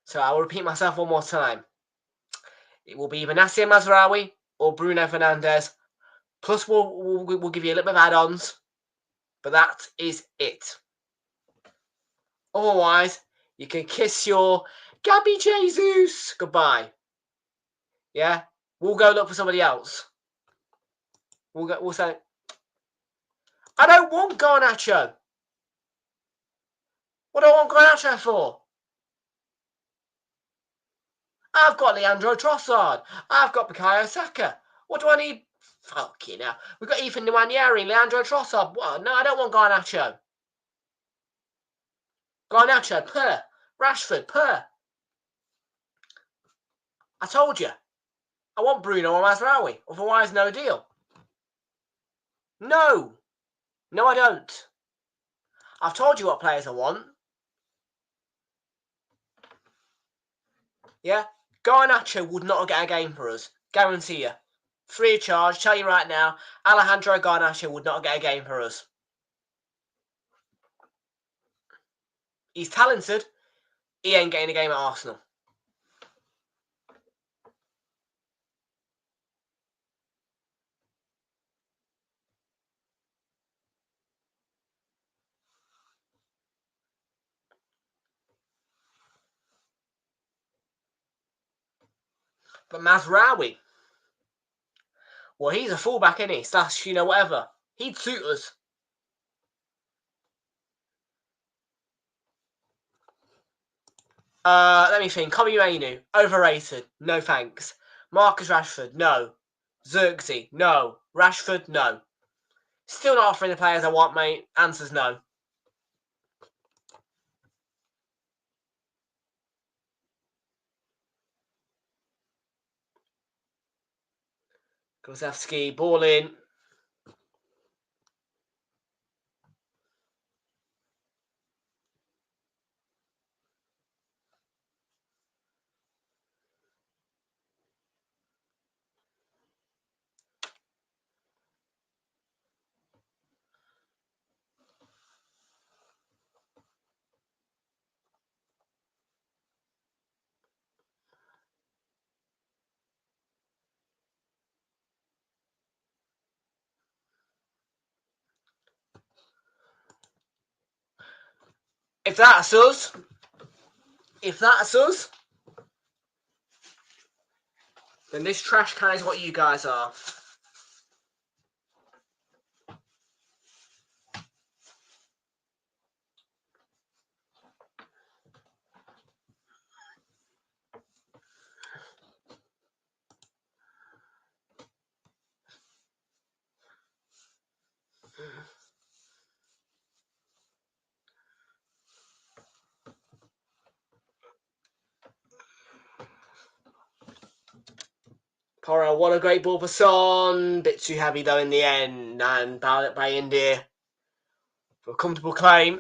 So I will repeat myself one more time. It will be either Nasser Mazraoui or Bruno Fernandes. Plus, we'll give you a little bit of add-ons. But that is it. Otherwise, you can kiss your Gabby Jesus goodbye. Yeah? We'll go look for somebody else. We'll say, I don't want Garnacho. What do I want Garnacho for? I've got Leandro Trossard. I've got Bukayo Saka. What do I need? Fuck you now. We've got Ethan Nwaneri, Leandro Trossard. What? No, I don't want Garnacho. Garnacho, per. Rashford, per. I told you. I want Bruno or Mazraoui. Otherwise, no deal. No. No, I don't. I've told you what players I want. Yeah? Garnacho would not get a game for us. Guarantee you. Free of charge. Tell you right now, Alejandro Garnacho would not get a game for us. He's talented. He ain't getting a game at Arsenal. But Mazraoui, well, he's a fullback, isn't he? Slash, whatever. He'd suit us. Let me think. Kobe Mainu, overrated. No thanks. Marcus Rashford, no. Xerxes, no. Rashford, no. Still not offering the players I want, mate. Answer's no. Kulusevski, ball in. If that's us, then this trash can is what you guys are. Porro, what a great ball for Son. Bit too heavy though in the end. And bowed it by India for a comfortable claim.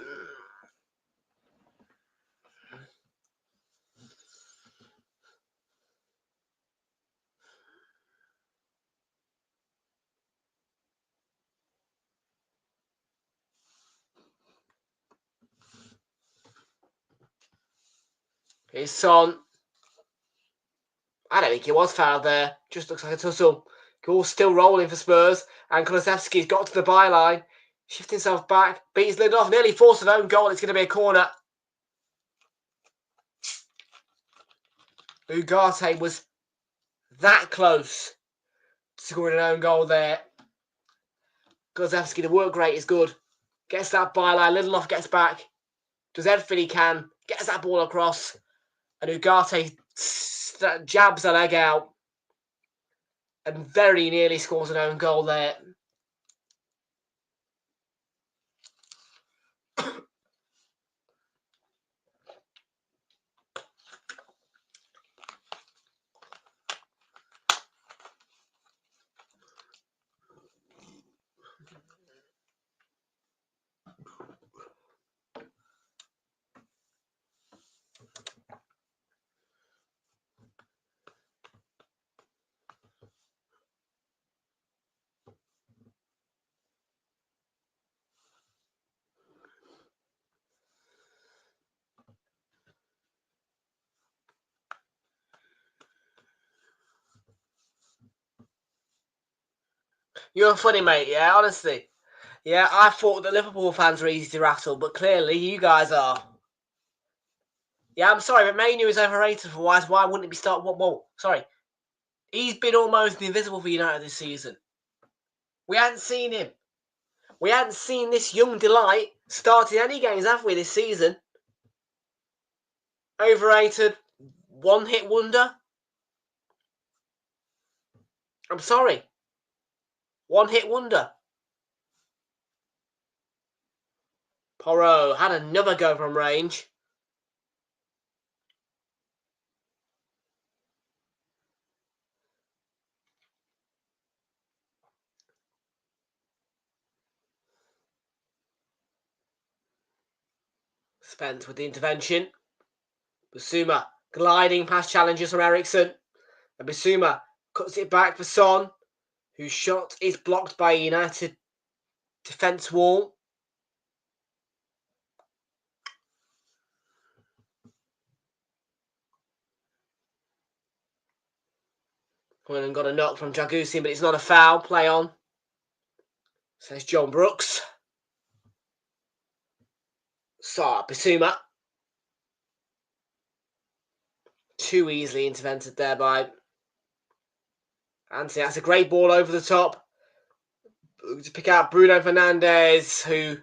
Here's Son. I don't think it was fouled there. Just looks like a tussle. Goal still rolling for Spurs. And Kulusevski's got to the byline. Shifts himself back. Beats Lindelof. Nearly forced an own goal. It's going to be a corner. Ugarte was that close to scoring an own goal there. Kulusevski, the work rate is good. Gets that byline. Lindelof gets back. Does everything he can. Gets that ball across. And Ugarte jabs a leg out. And very nearly scores an own goal there. You're funny, mate, yeah, honestly. Yeah, I thought that Liverpool fans were easy to rattle, but clearly you guys are. Yeah, I'm sorry, but Manu is overrated for why wouldn't it be started? Whoa, sorry. He's been almost invisible for United this season. We hadn't seen him. We hadn't seen this young delight starting any games, have we, this season? Overrated, one-hit wonder. I'm sorry. One-hit wonder. Porro had another go from range. Spence with the intervention. Bissouma gliding past challenges from Ericsson. And Bissouma cuts it back for Son, whose shot is blocked by a United defence wall. Hoyland got a knock from Jagusin, but it's not a foul. Play on, says John Brooks. Bissouma. Too easily intervented there by Anthony. That's a great ball over the top to pick out Bruno Fernandes, who,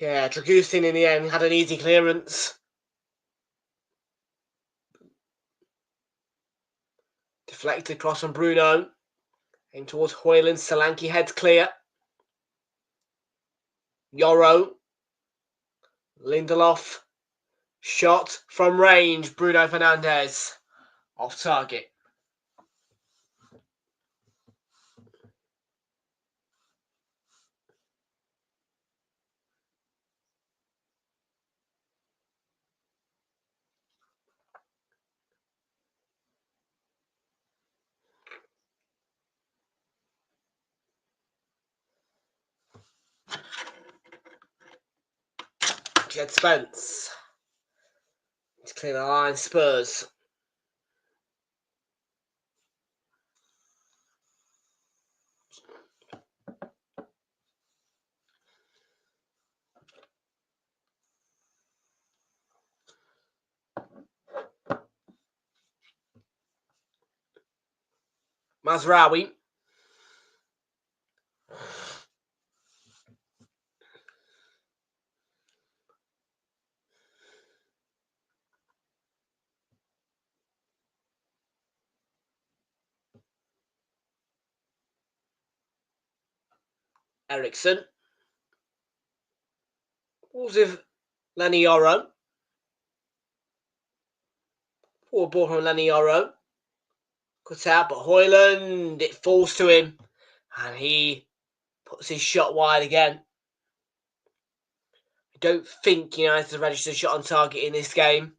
Dragusin in the end had an easy clearance. Deflected cross from Bruno. Aimed towards Hoyland. Solanke heads clear. Yoro. Lindelof. Shot from range. Bruno Fernandes. Off target. Jed Spence. To clear the line, Spurs. Mazraoui. Ericsson. Balls with Lenny Yoro. Forward ball from Lenny Yoro. Cut out, but Hoyland, it falls to him. And he puts his shot wide again. I don't think United have registered a shot on target in this game.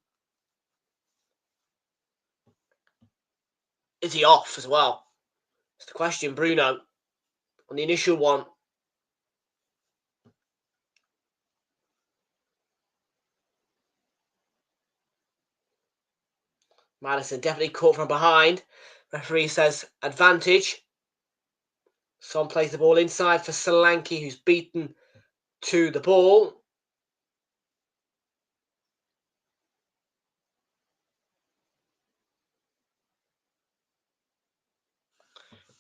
Is he off as well? That's the question. Bruno on the initial one. Madison definitely caught from behind. Referee says advantage. Son plays the ball inside for Solanke, who's beaten to the ball.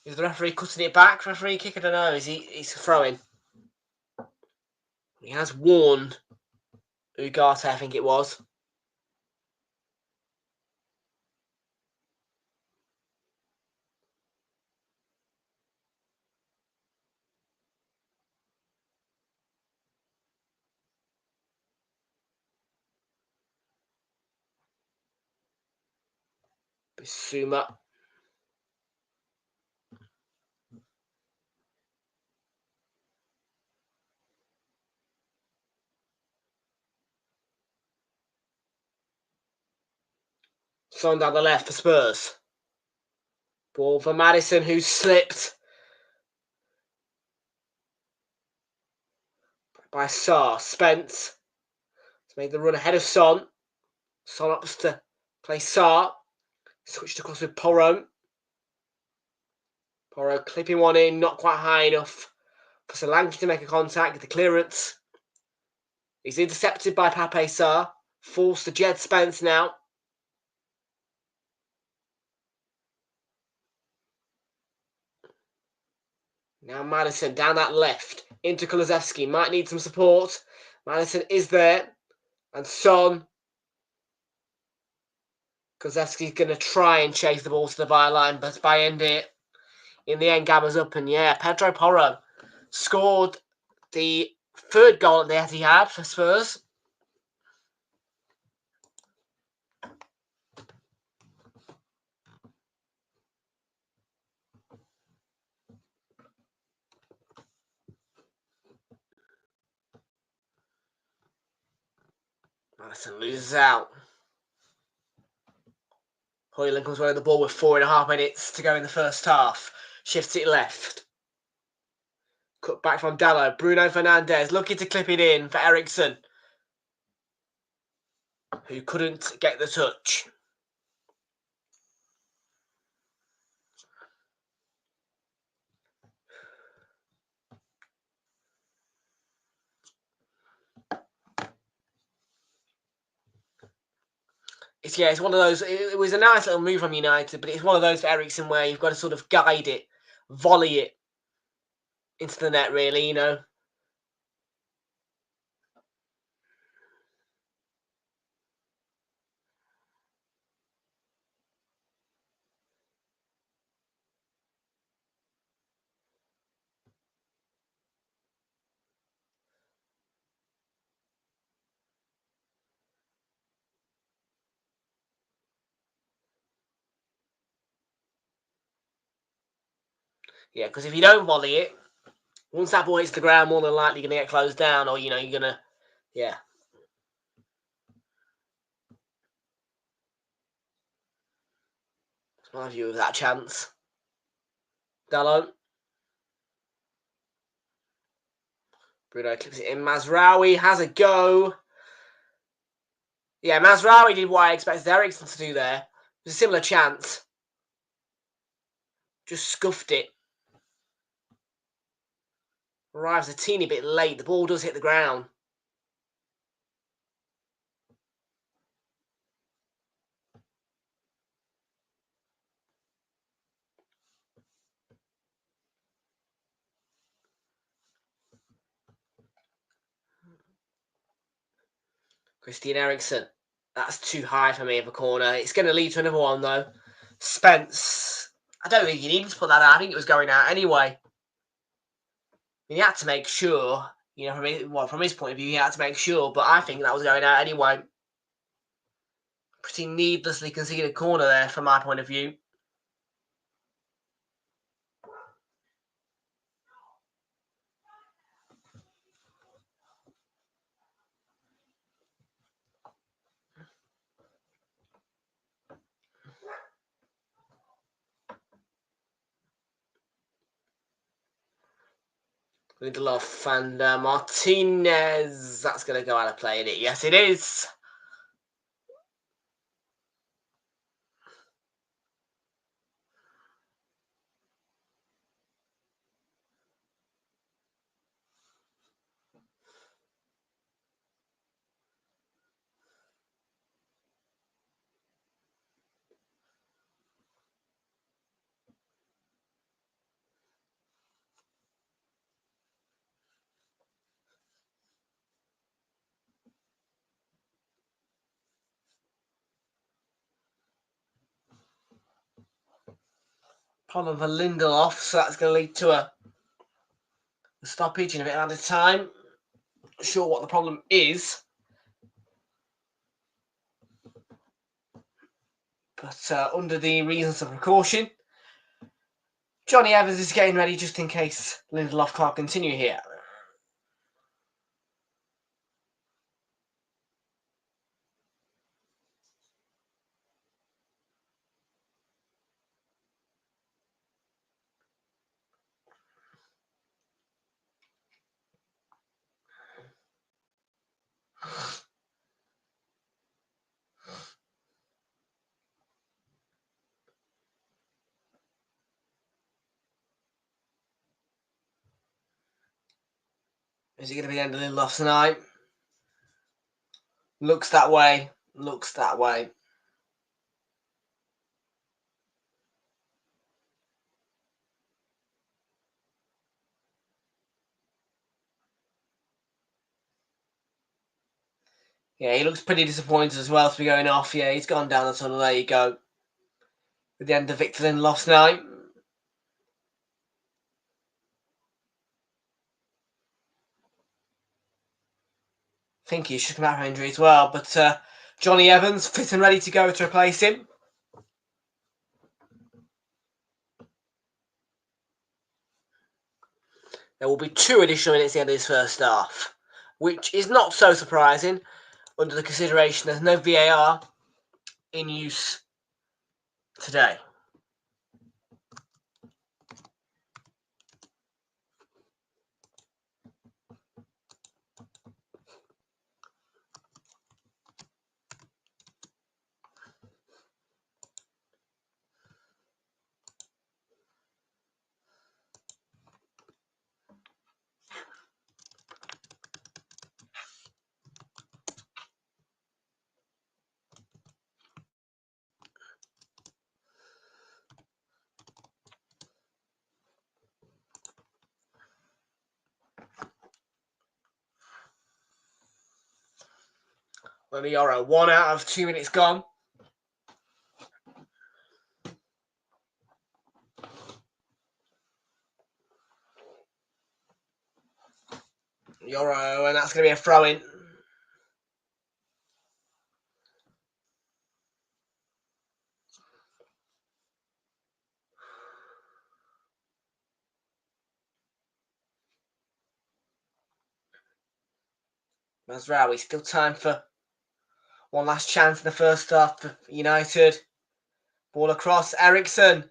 Is the referee cutting it back? Referee kick? I don't know. He's throwing. He has warned Ugarte, I think it was. Bissouma. Son down the left for Spurs. Ball for Madison, who slipped by Sarr. Spence has made the run ahead of Son. Son ups to play Sarr. Switched across with Porro. Porro clipping one in, not quite high enough for Solanke to make a contact. The clearance. He's intercepted by Pape Sarr. Falls to Jed Spence now. Now Madison down that left into Kulusevski. Might need some support. Madison is there. And Son. Kulusevski's going to try and chase the ball to the byline, but by in the end, Gamma's up. And yeah, Pedro Porro scored the third goal that he had for Spurs. Madison loses out. Hoyland comes away with the ball with 4.5 minutes to go in the first half. Shifts it left. Cut back from Dallo. Bruno Fernandes looking to clip it in for Eriksson, who couldn't get the touch. It's one of those. It was a nice little move from United, but it's one of those for Eriksson where you've got to sort of guide it, volley it into the net, really, you know. Yeah, because if you don't volley it, once that ball hits the ground, more than likely you're going to get closed down, or, you know, you're going to, yeah. That's my view of that chance. Dallo. Bruno clips it in. Mazraoui has a go. Yeah, Mazraoui did what I expected Eriksson to do there. It was a similar chance. Just scuffed it. Arrives a teeny bit late. The ball does hit the ground. Christian Eriksen. That's too high for me of a corner. It's going to lead to another one, though. Spence. I don't think he needed to put that out. I think it was going out anyway. He had to make sure, you know, from his point of view, he had to make sure, but I think that was going out anyway. Pretty needlessly conceded corner there from my point of view. Lindelof and Martinez. That's going to go out of play, isn't it? Yes, it is. Problem for Lindelof, so that's going to lead to a stoppage in a bit out of time. Not sure what the problem is. But under the reasons of precaution, Johnny Evans is getting ready just in case Lindelof can't continue here. Is it going to be the end of Lindelof's tonight? Looks that way. Looks that way. Yeah, he looks pretty disappointed as well to be going off. Yeah, he's gone down the tunnel. There you go. At the end of Victor Lindelof's night. I think he should come out from injury as well. But Johnny Evans fit and ready to go to replace him. There will be 2 additional minutes at the end of this first half, which is not so surprising under the consideration there's no VAR in use today. Well, we are 1 out of 2 minutes gone. Euro, and that's going to be a throw-in. Mazraoui, still time for one last chance in the first half for United. Ball across. Eriksson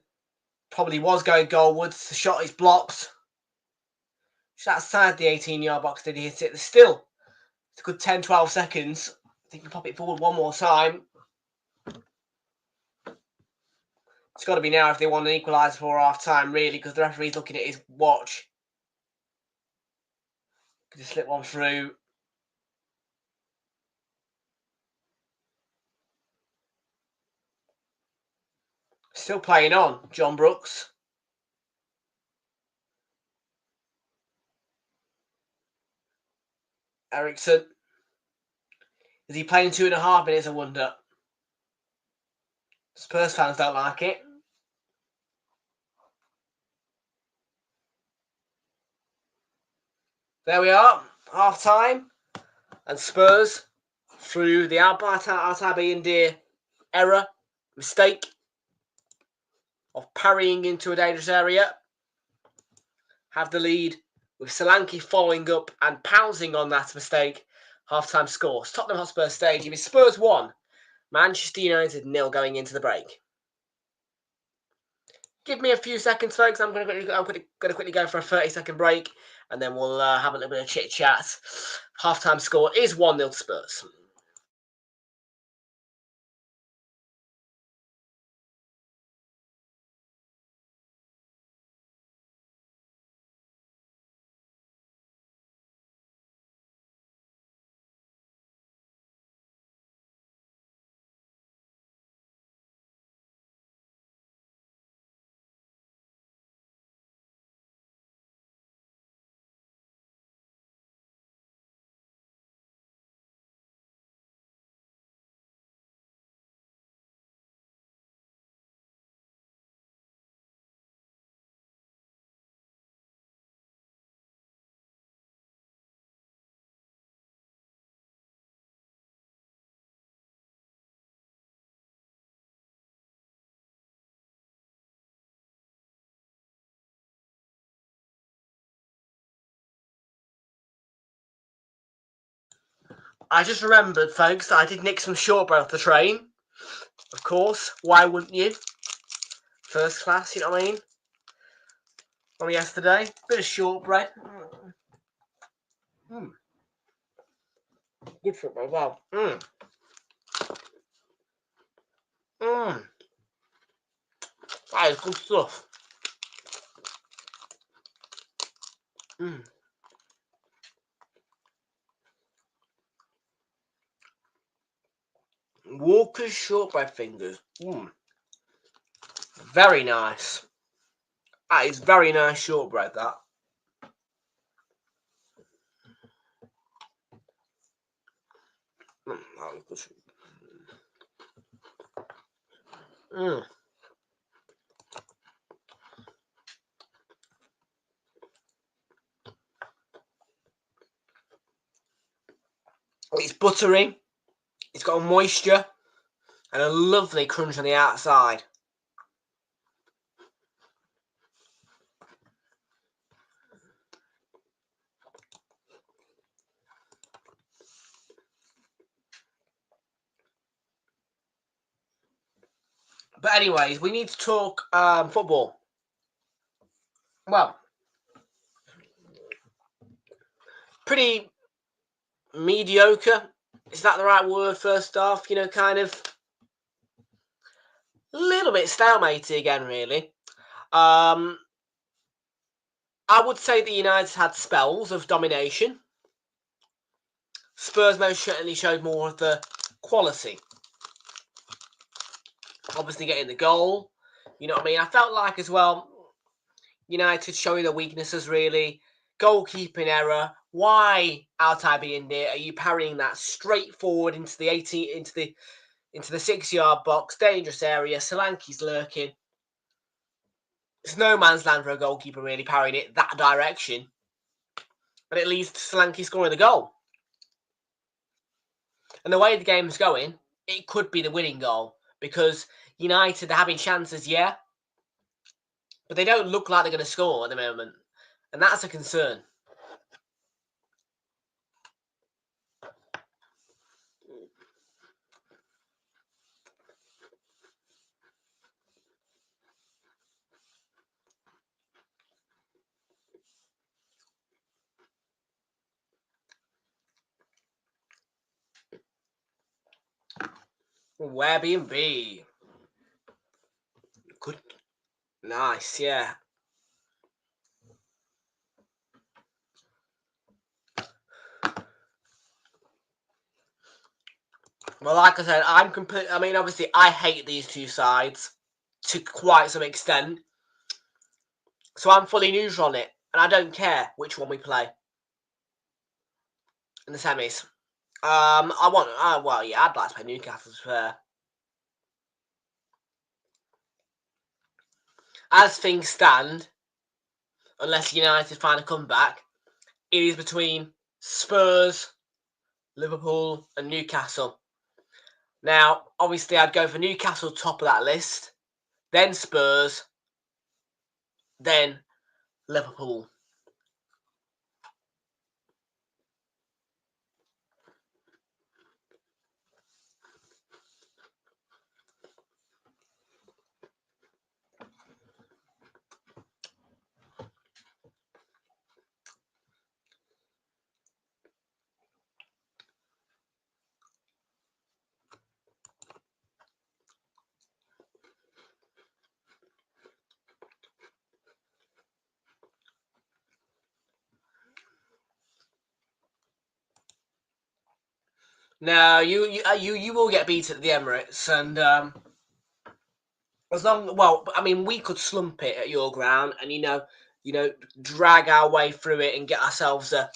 probably was going goalwards. The shot is blocked. Just outside the 18-yard box, did he hit it? There's still a good 10-12 seconds. They can pop it forward one more time. It's got to be now if they want an equaliser for half-time, really, because the referee's looking at his watch. Could just slip one through. Still playing on, John Brooks. Eriksson. Is he playing 2.5 minutes, I wonder? Spurs fans don't like it. There we are, half-time. And Spurs, through the Altabi error, mistake of parrying into a dangerous area, have the lead with Solanke following up and pouncing on that mistake. Half-time scores. Tottenham Hotspur Stadium is Spurs 1, Manchester United 0 going into the break. Give me a few seconds, folks. I'm going to quickly go for a 30-second break, and then we'll have a little bit of chit-chat. Half-time score is 1-0 to Spurs. I just remembered, folks, that I did nick some shortbread off the train. Of course, why wouldn't you? First class, you know what I mean? From yesterday, bit of shortbread. Good for it, bro. Wow. That is good stuff. Walker's shortbread fingers. Very nice. That is very nice shortbread, that. It's buttery. It's got a moisture and a lovely crunch on the outside. But anyways, we need to talk football. Well, pretty mediocre. Is that the right word? First off, kind of a little bit stalematey again, really. I would say the United had spells of domination. Spurs most certainly showed more of the quality. Obviously getting the goal. You know what I mean? I felt like as well, United showing their weaknesses really. Goalkeeping error. Why, Altay being there, are you parrying that straight forward into the 6-yard box, dangerous area? Solanke's lurking. It's no man's land for a goalkeeper really parrying it that direction. But it leads to Solanke scoring the goal. And the way the game's going, it could be the winning goal. Because United are having chances, yeah. But they don't look like they're going to score at the moment. And that's a concern. Airbnb. Good. Nice, yeah. Well, like I said, obviously, I hate these two sides to quite some extent. So I'm fully neutral on it. And I don't care which one we play in the semis. I'd like to play Newcastle. As things stand, unless United find a comeback, it is between Spurs, Liverpool, and Newcastle. Now, obviously, I'd go for Newcastle top of that list, then Spurs, then Liverpool. No, you will get beat at the Emirates, and we could slump it at your ground, and drag our way through it and get ourselves a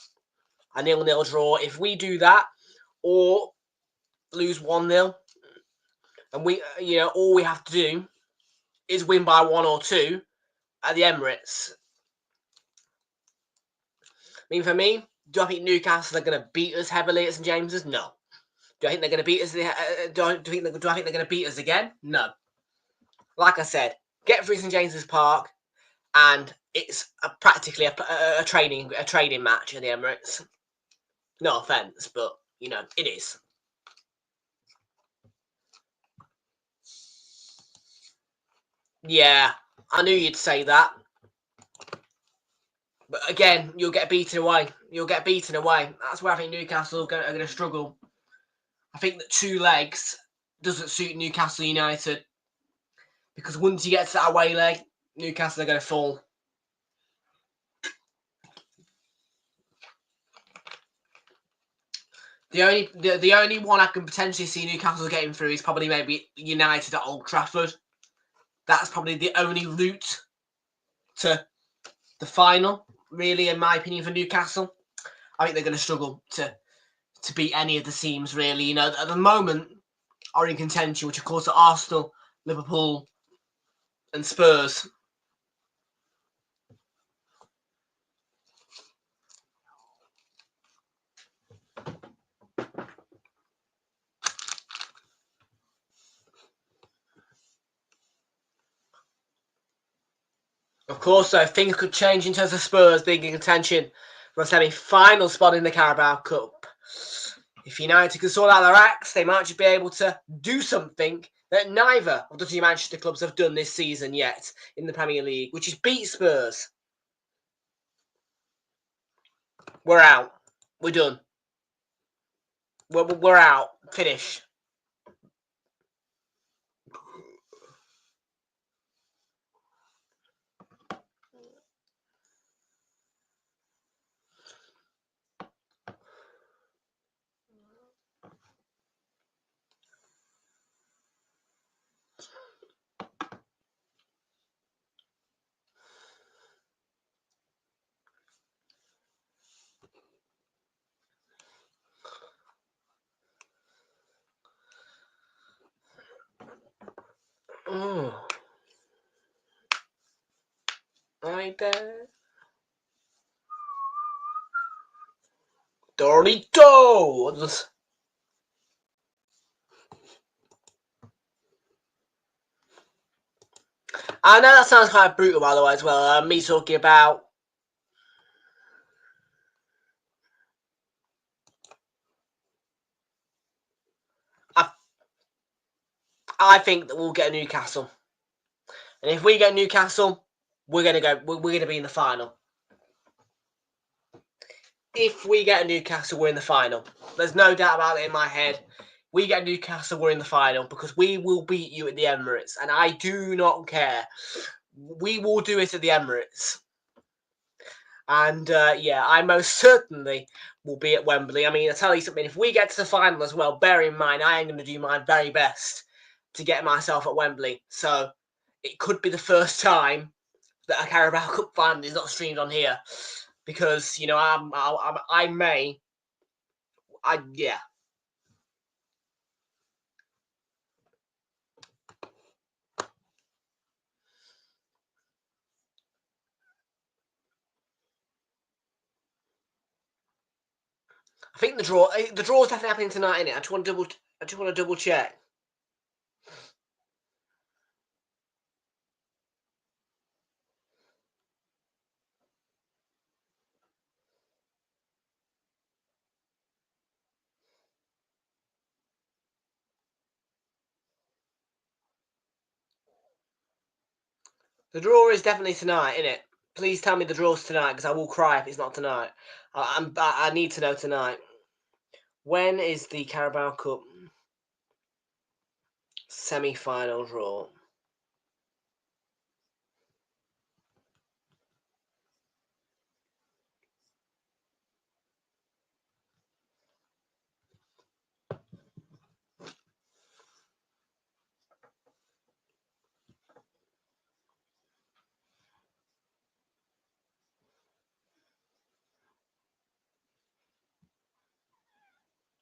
0-0 draw. If we do that, or lose 1-0, and all we have to do is win by 1 or 2 at the Emirates. For me, do I think Newcastle are going to beat us heavily at St James's? No. Do I think they're going to beat us? Do I think they're going to beat us again? No. Like I said, get through St James's Park, and it's practically a training match at the Emirates. No offense, but it is. Yeah, I knew you'd say that. But again, you'll get beaten away. That's where I think Newcastle are going to struggle. I think that 2 legs doesn't suit Newcastle United. Because once you get to that away leg, Newcastle are going to fall. The only one I can potentially see Newcastle getting through is probably maybe United at Old Trafford. That's probably the only route to the final, really, in my opinion, for Newcastle. I think they're going to struggle to to beat any of the teams, really. You know, at the moment are in contention, which of course are Arsenal, Liverpool, and Spurs. Of course, though, things could change in terms of Spurs being in contention for a semi-final spot in the Carabao Cup. If United can sort out their acts, they might just be able to do something that neither of the two Manchester clubs have done this season yet in the Premier League, which is beat Spurs. We're out. We're done. We're out. Finish. Oh. Right there. Doritos! I know that sounds kind of brutal, by the way, as well. Me talking about... I think that we'll get Newcastle. And if we get Newcastle, we're gonna be in the final. If we get Newcastle, we're in the final. There's no doubt about it in my head. We get Newcastle, we're in the final because we will beat you at the Emirates, and I do not care. We will do it at the Emirates. And yeah, I most certainly will be at Wembley. I mean, I'll tell you something, if we get to the final as well, bear in mind, I am going to do my very best to get myself at Wembley. So it could be the first time that a Carabao Cup final is not streamed on here. Because, you know, yeah. I think the draw is definitely happening tonight, isn't it? I just want to double check. The draw is definitely tonight, isn't it? Please tell me the draw's tonight, because I will cry if it's not tonight. I need to know tonight. When is the Carabao Cup semi-final draw?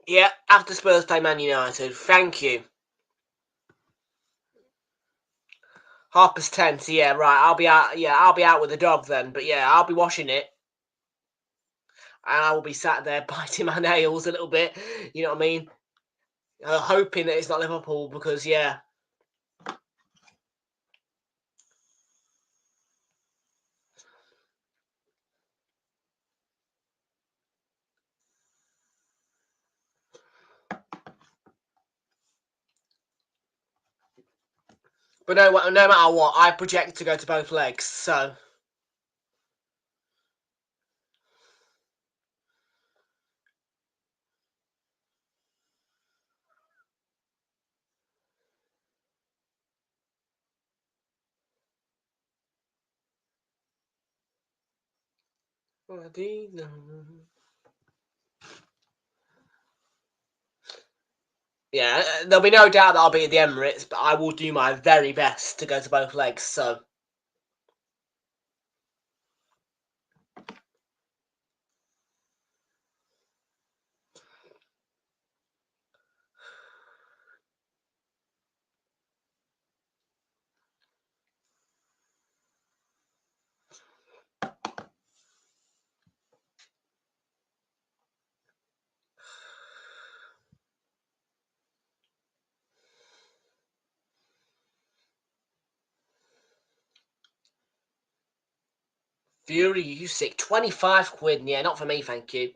Yeah, after Spurs play Man United. Thank you. 10:30. So yeah, right. I'll be out. Yeah, I'll be out with the dog then. But yeah, I'll be watching it, and I will be sat there biting my nails a little bit. You know what I mean? Hoping that it's not Liverpool because yeah. But no matter what, I project to go to both legs. So. Yeah, there'll be no doubt that I'll be at the Emirates, but I will do my very best to go to both legs. So. Fury, you sick. 25 quid. Yeah, not for me, thank you.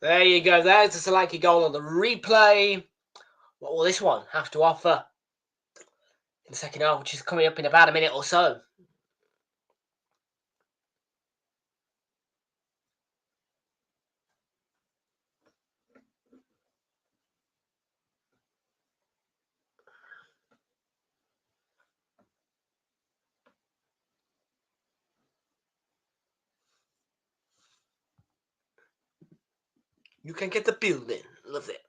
There you go. There's the Solanke goal on the replay. What will this one have to offer in the second half, which is coming up in about a minute or so? You can get the building. Love it.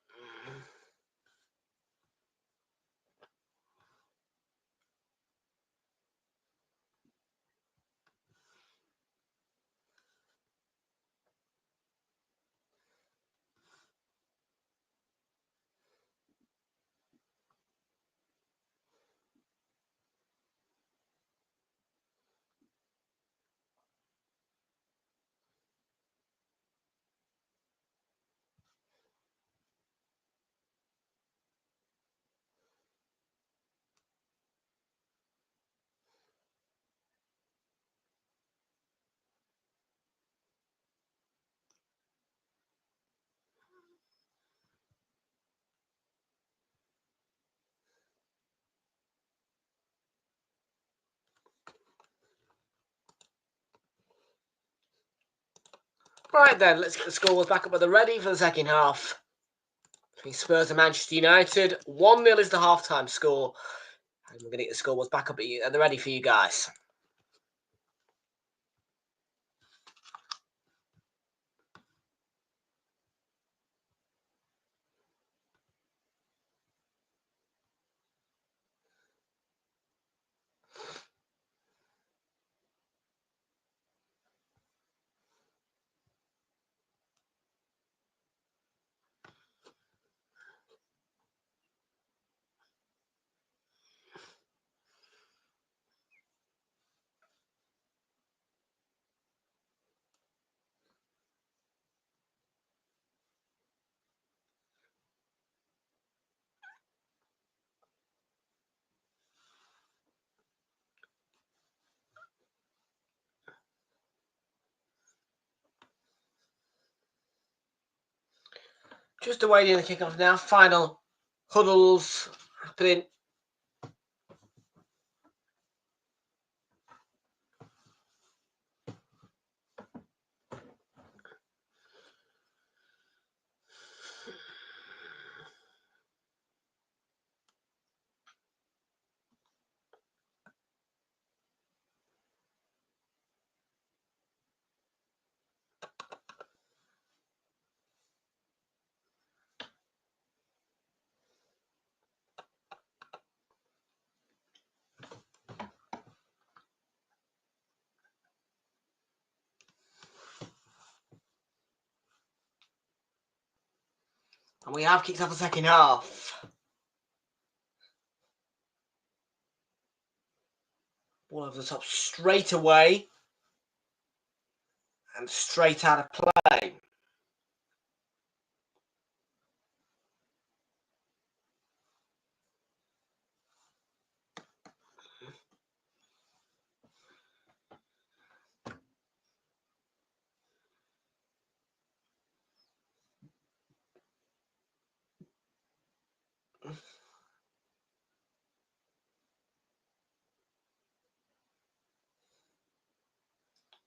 Right then, let's get the scoreboard back up when they're ready for the second half. Between Spurs and Manchester United. 1-0 is the half-time score. And we're going to get the scoreboards back up at they're ready for you guys. Just awaiting the kickoff now. Final huddles happening. And we have kicked off the second half. Ball over the top straight away. And straight out of play.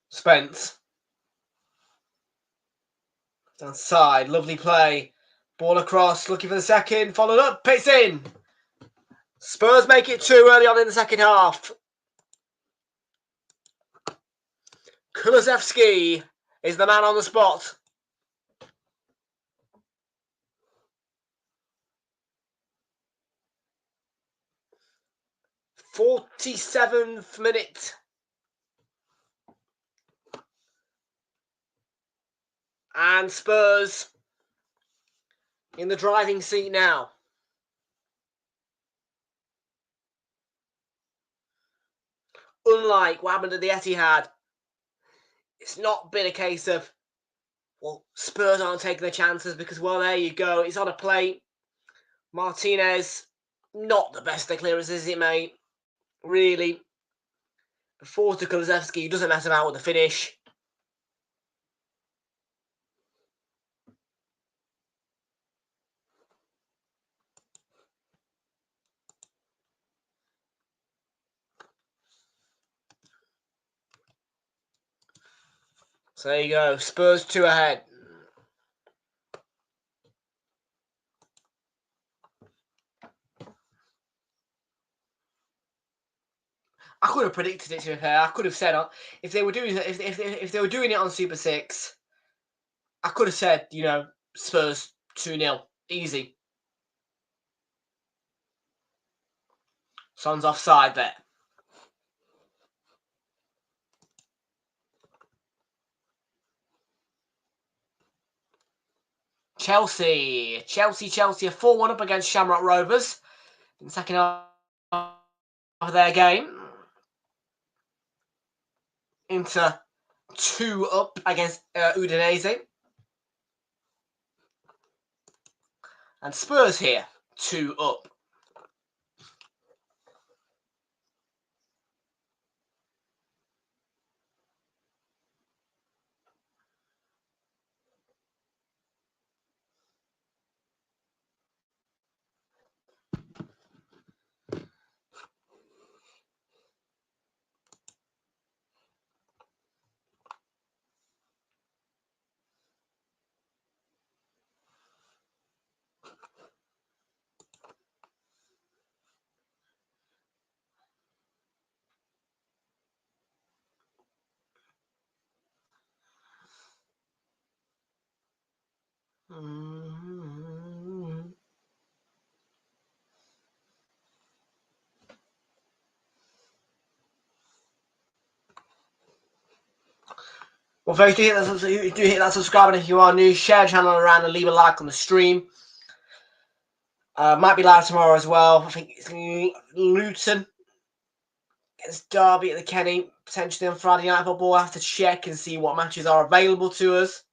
Spence. Down side, lovely play. Ball across, looking for the second, followed up, it's in. Spurs make it 2 early on in the second half. Kulusevski is the man on the spot. 47th minute. And Spurs in the driving seat now. Unlike what happened at the Etihad, it's not been a case of, well, Spurs aren't taking the chances because, well, there you go. It's on a plate. Martinez, not the best of clearances, is it, mate? Really. Before to Kulusevski, doesn't mess about with the finish. So there you go. Spurs 2 ahead. I could have predicted it, to be fair. I could have said if they were doing if they were doing it on Super 6, I could have said, you know, Spurs 2-0. Easy. Son's offside there. Chelsea are 4-1 up against Shamrock Rovers in the second half of their game. Inter 2 up against Udinese. And Spurs here 2 up. Well, folks, do hit that subscribe button if you are new. Share the channel around and leave a like on the stream. Might be live tomorrow as well. I think it's Luton against Derby at the Kenny, potentially on Friday Night Football. I have to check and see what matches are available to us.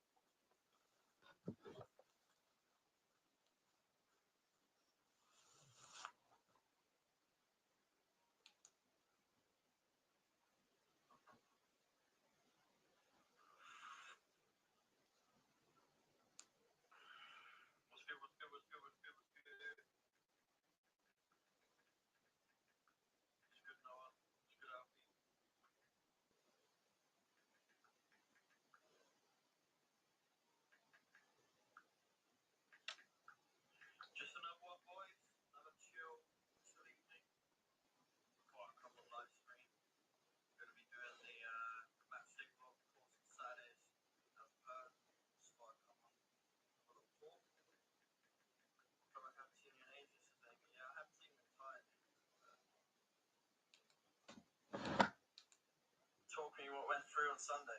Talking what went through on Sunday.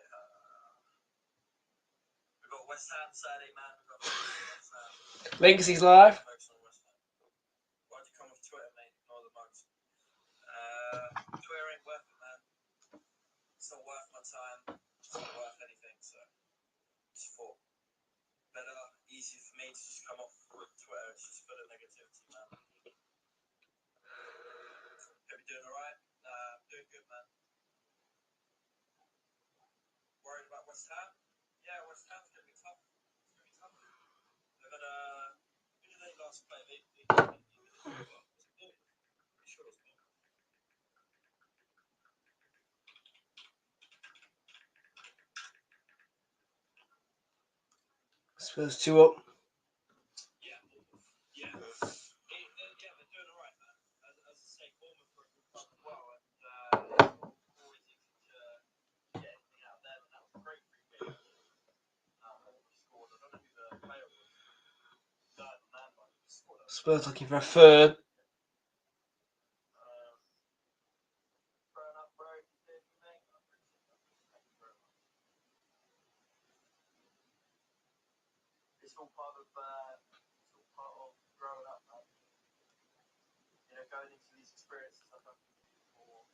We've got West Ham Saturday, man. We've got West Ham. Legacy's live. Why'd you come off Twitter, mate? Ignore the mugs. Twitter ain't worth it, man. It's not worth my time. It's not worth anything, so it's for better, easy for me to just come off with Twitter. It's just full of negativity, man. Hope you're doing alright. Doing good, man. Worried about West Ham? Yeah, West Ham's going to be tough. It's going to be tough. They've had who did they last play? They pretty sure it's Bournemouth. Spurs 2 up. Yeah. They're doing alright, man. As I say, Bournemouth were a good club as well, and always easy to get anything out of them, and that was a great free kick. Scored. I don't know who the player was. Spurs looking for a third. it's all part of growing up, man. You know, going into these experiences I've done for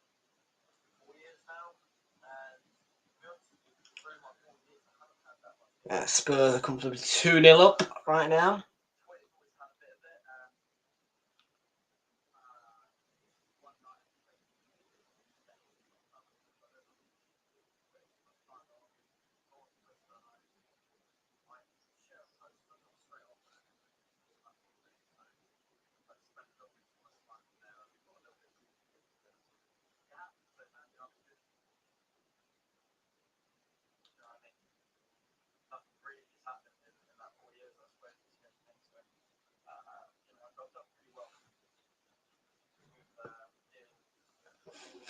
4 years now, and to be honest with you, through my 4 years, I haven't had that much. Spurs are comfortably 2-0 up right now. Twitter's always had a bit of it, and one night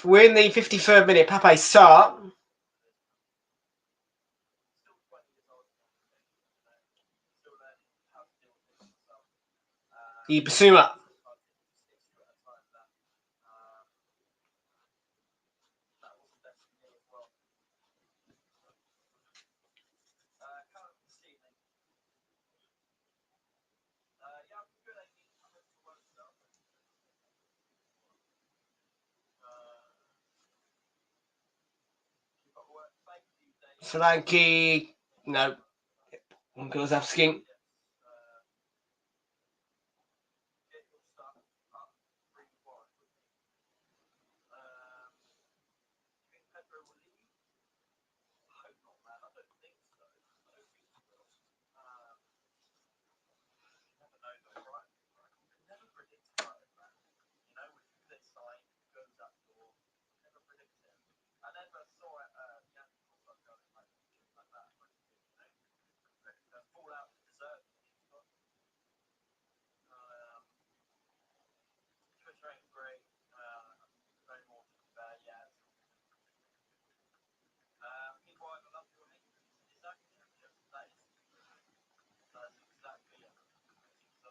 We're in the 53rd minute. Pape start. Ibasuma. Solanke. No. Uncle's asking.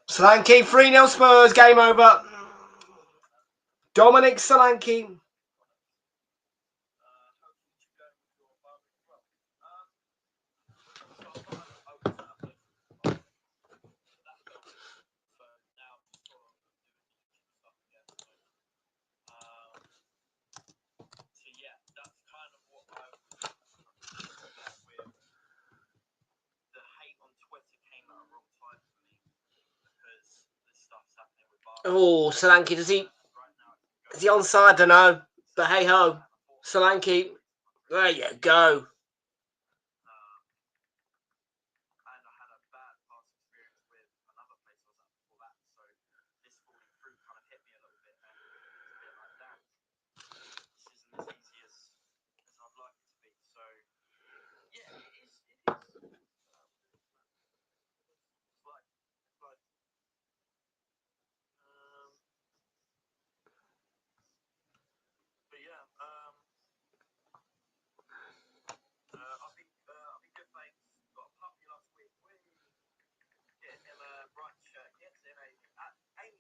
Solanke 3-0 Spurs. Game over. Dominic Solanke. Oh, Solanke, is he onside? I don't know. But hey ho. Solanke. There you go.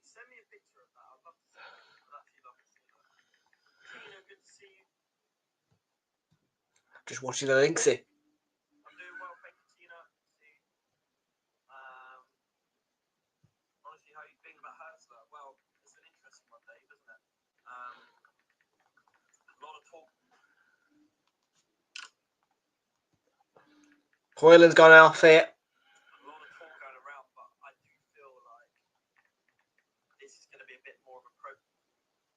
Send me a picture of that. I'd love to see it. I'd actually love to see that. Tina, good to see you. Just watching the links here. I'm doing well, thank you, Tina. Honestly, how are you feeling about Hurstler? Well, it's an interesting one, Dave, isn't it? A lot of talk. Hoyland's gone off here. A lot of talk going around, but I do feel like this is going to be a bit more of a process.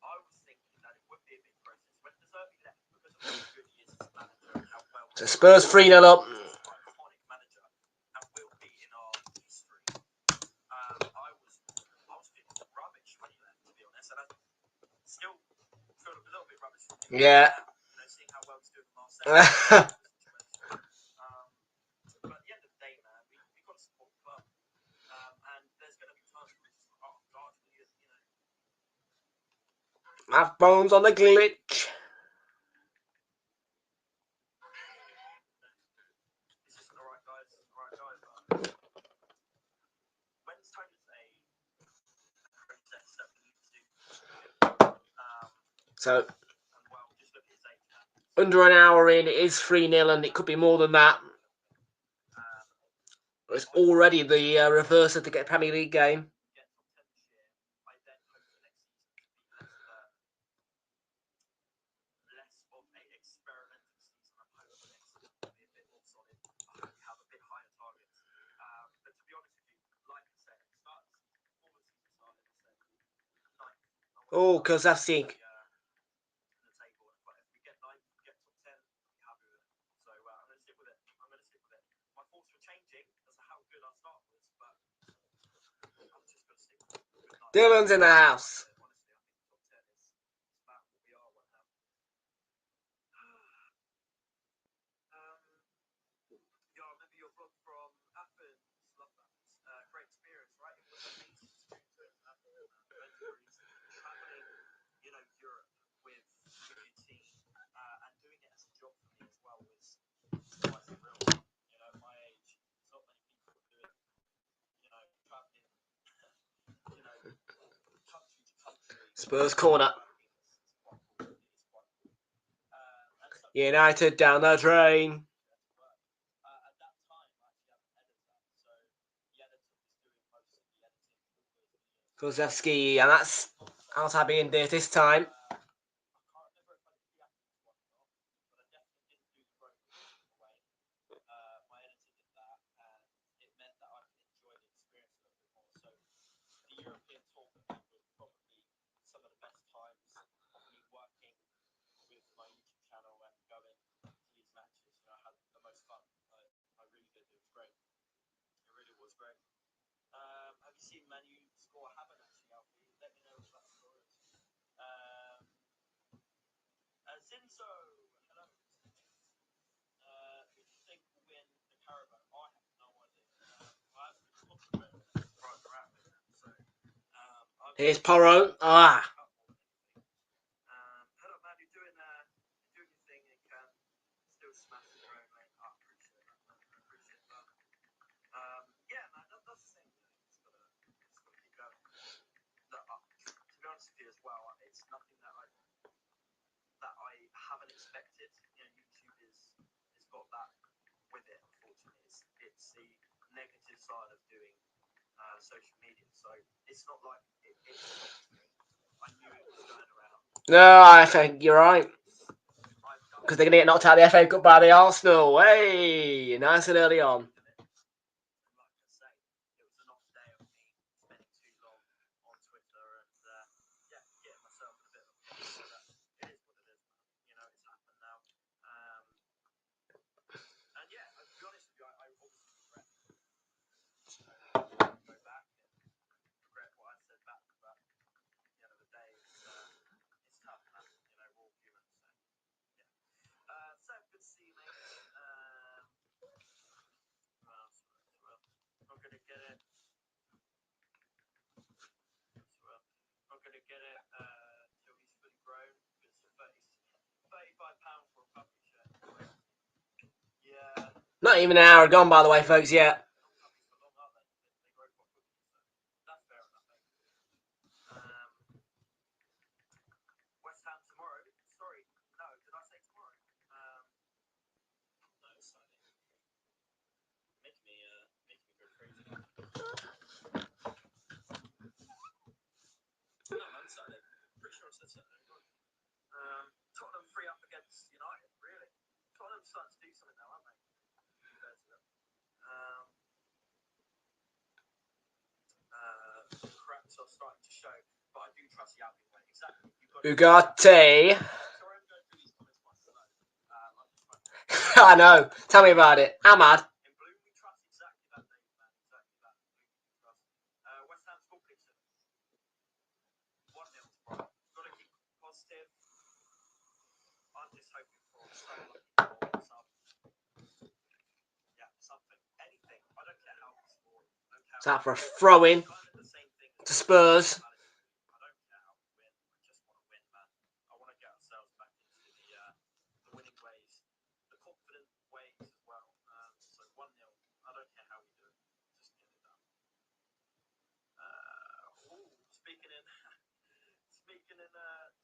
I was thinking that it would be a big process. When Deserby left, because of how good he is as a manager and how well... So Spurs 3-0 up. Iconic manager and will be in our history. I was feeling rubbish when he left, to be honest, and I still feel a little bit rubbish. Yeah. You know, seeing how well he's doing in Marseille. But at the end of the day, man, we've got to support the club. And there's going to be times where it's oh God, you know. Matt Bones on the glitch. This isn't alright, guys. Alright, guys. When Tony's a process that we need to do. So and well, just look at his age now. Under an hour in, it is 3-0, and it could be more than that. It's already the reverse of the Premier League game. Get top 10 this year, I then hope the next season to be less of a experimental season. I'm hoping the next season will be a bit more solid. I hope we have a bit higher targets. But to be honest with you, like I said, it starts before the season started. I said 9th. Oh, because that's the the table. But if we get 9th, we get top 10, I'll be happy with it. So I'm going to stick with it. My thoughts were changing as to how good our start was, but I'm just going to stick with it. Dylan's in the house. Honestly, I think top 10 is about what we are right now. Yeah, I remember your vlog from Athens. Love that. Great experience, right? It was amazing experience traveling, Europe with your team, and doing it as a job for me as well was quite surreal. At my age, there's not many people who do it. Traveling, country to country. Spurs corner. United down the drain. At that time, I actually had an editor, so Realltom was doing most of the editing. Kulusevski, and that's out being there this time. I can't remember if I did the Athens one or not, but I definitely didn't do the Broken away. My editor did that, and it meant that I could enjoy the experience a little bit more. So the European tour for me was probably some of the best times of me working with my YouTube channel and going to these matches. I had the most fun. I really did. It was great. It really was great. Have you seen Man U score? I haven't actually, Alfie. Let me know what that score is. Zinso, hello. Who do you think will win the Carabao? I have no idea. I haven't been talking about it right around it. So, Here's Porro. Ah. Hello, man. You're doing your thing and can still smash the drone lane. I appreciate that, man. I appreciate that. Yeah, man. That's the thing. It's gotta keep going. Look, to be honest with you as well, it's nothing that I haven't expected. YouTube has got that with it. Unfortunately, it's the negative side of doing social media. So it's not like it stopped me. I knew it was going around. No, I think you're right. Because they're going to get knocked out of the FA Cup by the Arsenal. Hey, nice and early on. Like I say, it was an off day of me spending too long on Twitter and getting myself in a bit of a funk. So that it is what it is. It's happened now. And yeah, to be honest with you, I obviously regret go back and regret what I said back, but at the end of the day, it's tough, man. We're all humans. So yeah. Sam, good to see you, mate. Not gonna get it. Not gonna get it till he's fully grown because £35 for a puppy shirt. Yeah. Not even an hour gone, by the way, folks, yet. Puppies for long, aren't they? They grow quite quickly, so that's fair enough. West Ham tomorrow. Sorry, no, did I say tomorrow? No, it's Sunday. Make me go crazy. No, man, Saturday. Pretty sure I said Saturday. Tottenham 3 up against United, really. Tottenham's starting to do something now, aren't they? Cracks are starting to show, but I do trust the Albion way. Exactly. Ugarte. Sorry, I'm going through these comments quite slow. I know. Tell me about it. Ahmad. In Bloom, we trust exactly that, David, man. Exactly that. West Ham score prediction. 1-0 tomorrow. Got to keep positive. I'm just hoping for some lucky goal or something. Anything. I don't care how we score. Is that for a throw-in to Spurs? I don't care how we win. I just want to win, man. I want to get ourselves back into the winning ways, the confident ways as well. So 1-0. I don't care how we do it. Just get it done. Speaking in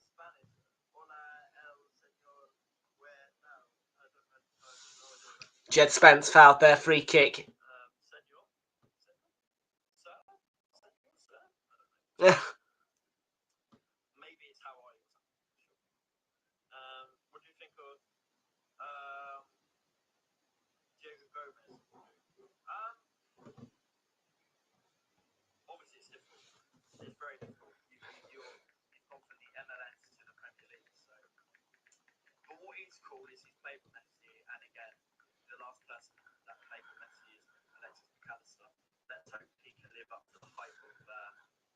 Spanish. Hola, el señor. Where now? I don't know. Jed Spence fouled their free kick. Senor. Maybe it's how I was. What do you think of Diego Gomez? Obviously, it's difficult. It's very difficult. You've gone from the MLS to the Premier League. So, but what is cool is he's played with Messi, and again, the last person that played with Messi is Alexis McAllister. Let's hope he can live up to the hype of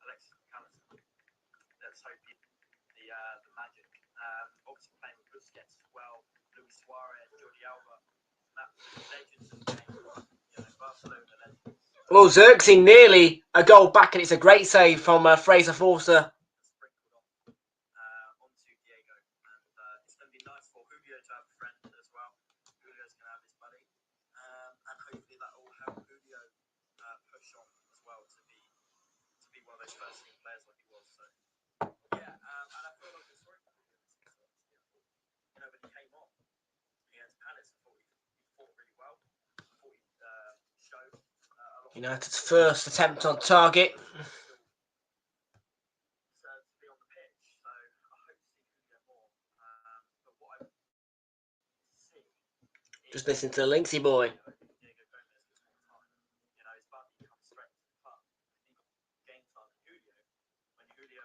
Alexis McAllister. Let's hope the magic. Obviously playing with Busquets as well, Luis Suarez, Jordi Alba, absolute legends of the game. Barcelona legends. Well, Xerxes nearly a goal back, and it's a great save from Fraser Forster. Sprinkled onto Diego, and it's going to be nice for Julio to have a friend as well. Julio's going to have his buddy, and hopefully that will help Julio push on as well to be one of those first team players like he was. So yeah, and I feel like it's sorry for Julio. When he came on against Palace, I thought he fought really well. I thought he showed a lot. United's first attempt on target. Just listen to the Linksy boy.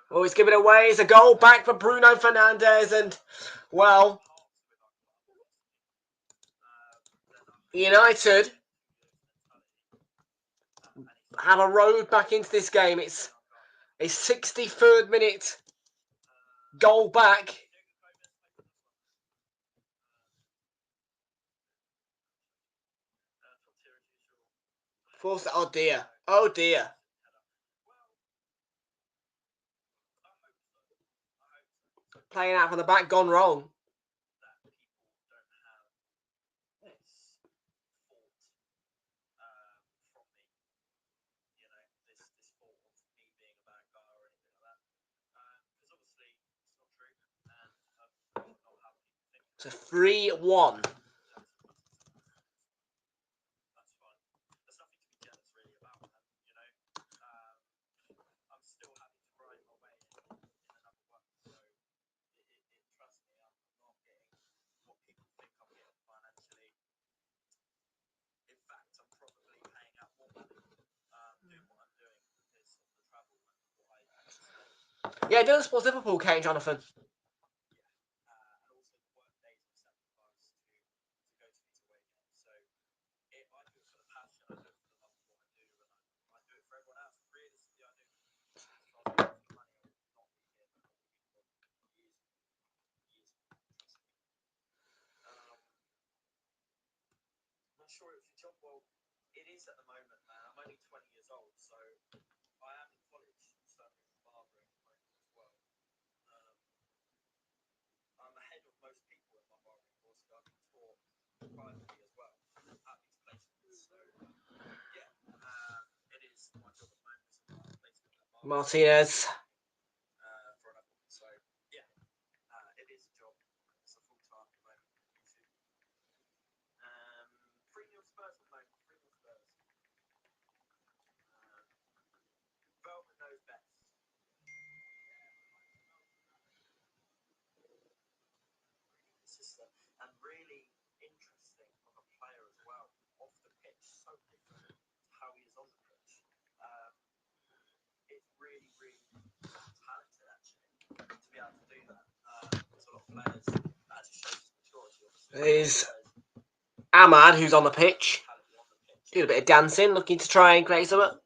Oh, he's giving away. It's a goal back for Bruno Fernandes, and well, United have a road back into this game. It's a 63rd minute goal back. Forster, oh dear, oh dear. Playing out from the back, gone wrong. It's a 3-1. Yeah, doing Sports Liverpool, Kane Jonathan. Sure it's your job. Well, it is at the moment, man. I'm only 20 years old, so I am in college studying barbering at the moment as well. I'm ahead of most people in my barbering course. I've been taught privately as well at these places. So yeah, it is my job at the moment. Martinez. So yeah, it is a job. It's a full time at the moment. 3-0 Spurs at the moment. 3-0 Spurs. Veltman knows best. And really interesting of a player as well. Off the pitch, so different to how he is on the pitch. It's really, really talented actually to be able to do that. There's a lot of players that just shows his maturity. There's Ahmad, who's on the pitch. Doing a bit of dancing, looking to try and create something. And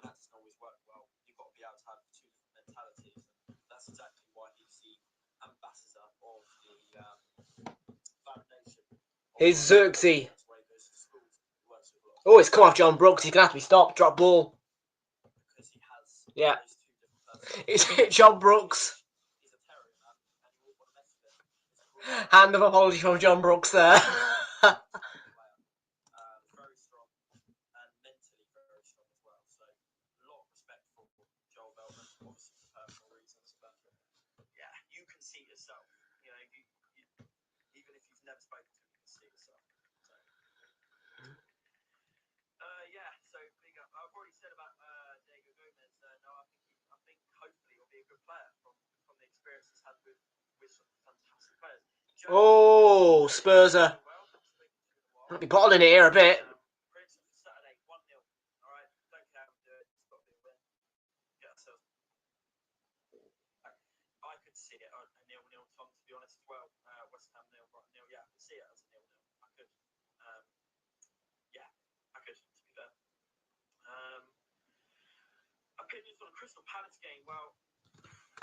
that doesn't always work well. You've got to be able to have two different mentalities. And that's exactly why he's the ambassador of the foundation. Here's Xerxes. Oh, it's come off John Brooks. He's going to have to be stopped. Drop ball. Yeah. It's hit John Brooks. Hand of apology from John Brooks there. Very strong and mentally very strong as well. So a lot of respect for Joel Veltman, obviously for personal reasons, but yeah, you can see yourself. You know, even if you've never spoken to him, you can see yourself. So yeah, so big up. I've already said about Diego Gomez. No, I think good player from the experience he's had with some fantastic players. Oh, Spurs are might be bottling it here a bit. Saturday, 1-0. All right, don't care how we do it. It's got to be a win. Get ourselves. I could see it a 0-0, Tom, to be honest, as well. West Ham 0, Brighton 0. Yeah, I could see it as a 0-0. I could. Yeah, I could, to be fair. Opinions on the Crystal Palace game? Well,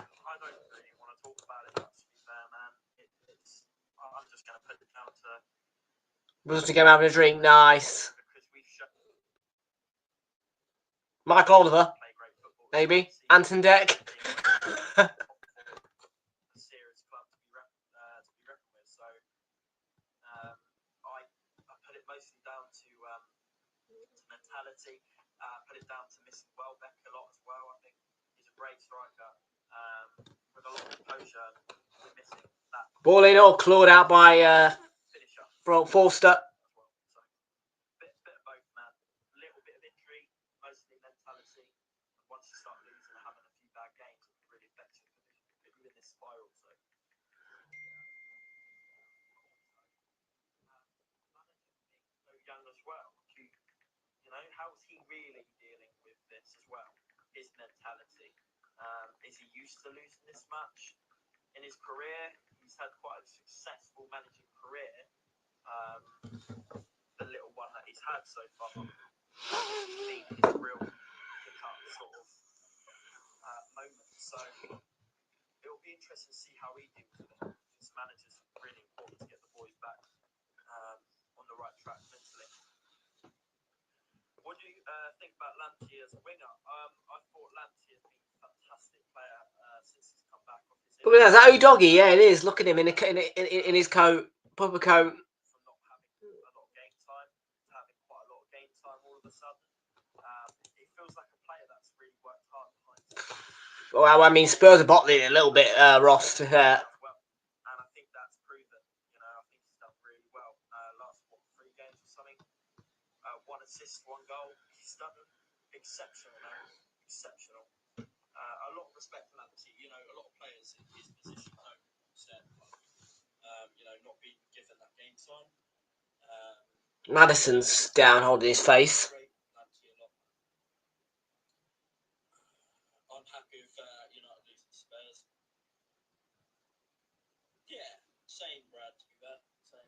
I don't really want to talk about it, to be fair, man. I'm just going to put it down to... Was to go having a drink, nice. Mike Oliver, maybe. Anton Deck. Serious club to be reckoned with. So I put it mostly down to mentality. Put it down to missing Welbeck a lot as well. I think he's a great striker with a lot of composure. We're missing that. Ball in all clawed out by finisher. Forster. So bit of both, man. A little bit of injury, mostly mentality. And once you start losing and having a few bad games, it can really affect you. Put you in this spiral. So. So young as well. You know, how's he really dealing with this as well? His mentality. Is he used to losing this much in his career? He's had quite a successful managing career. The little one that he's had so far. Been his real pick-up sort of moment. So it'll be interesting to see how he deals with it. This manager's really important to get the boys back on the right track mentally. What do you think about Lamptey as a winger? I thought Lamptey has been a fantastic player since he's come back off his Look at that, is that Udogie? Yeah, it is. Look at him in his coat, proper coat. From not having a lot of game time to having quite a lot of game time all of a sudden. It feels like a player that's really worked hard behind him. Well, I mean, Spurs are bottling it a little bit, Ross. And I think that's proven. You know, I think he's done really well. Last 3 games or something. 1 assist, 1 goal. He's done exceptional, man. Exceptional. A lot of respect for Lamptey. You know, a lot of players in his position don't accept, you know, not being given that game time. Maddison's down holding his face. I'm happy with United losing to Spurs. Yeah, same, Brad, to be fair. Same.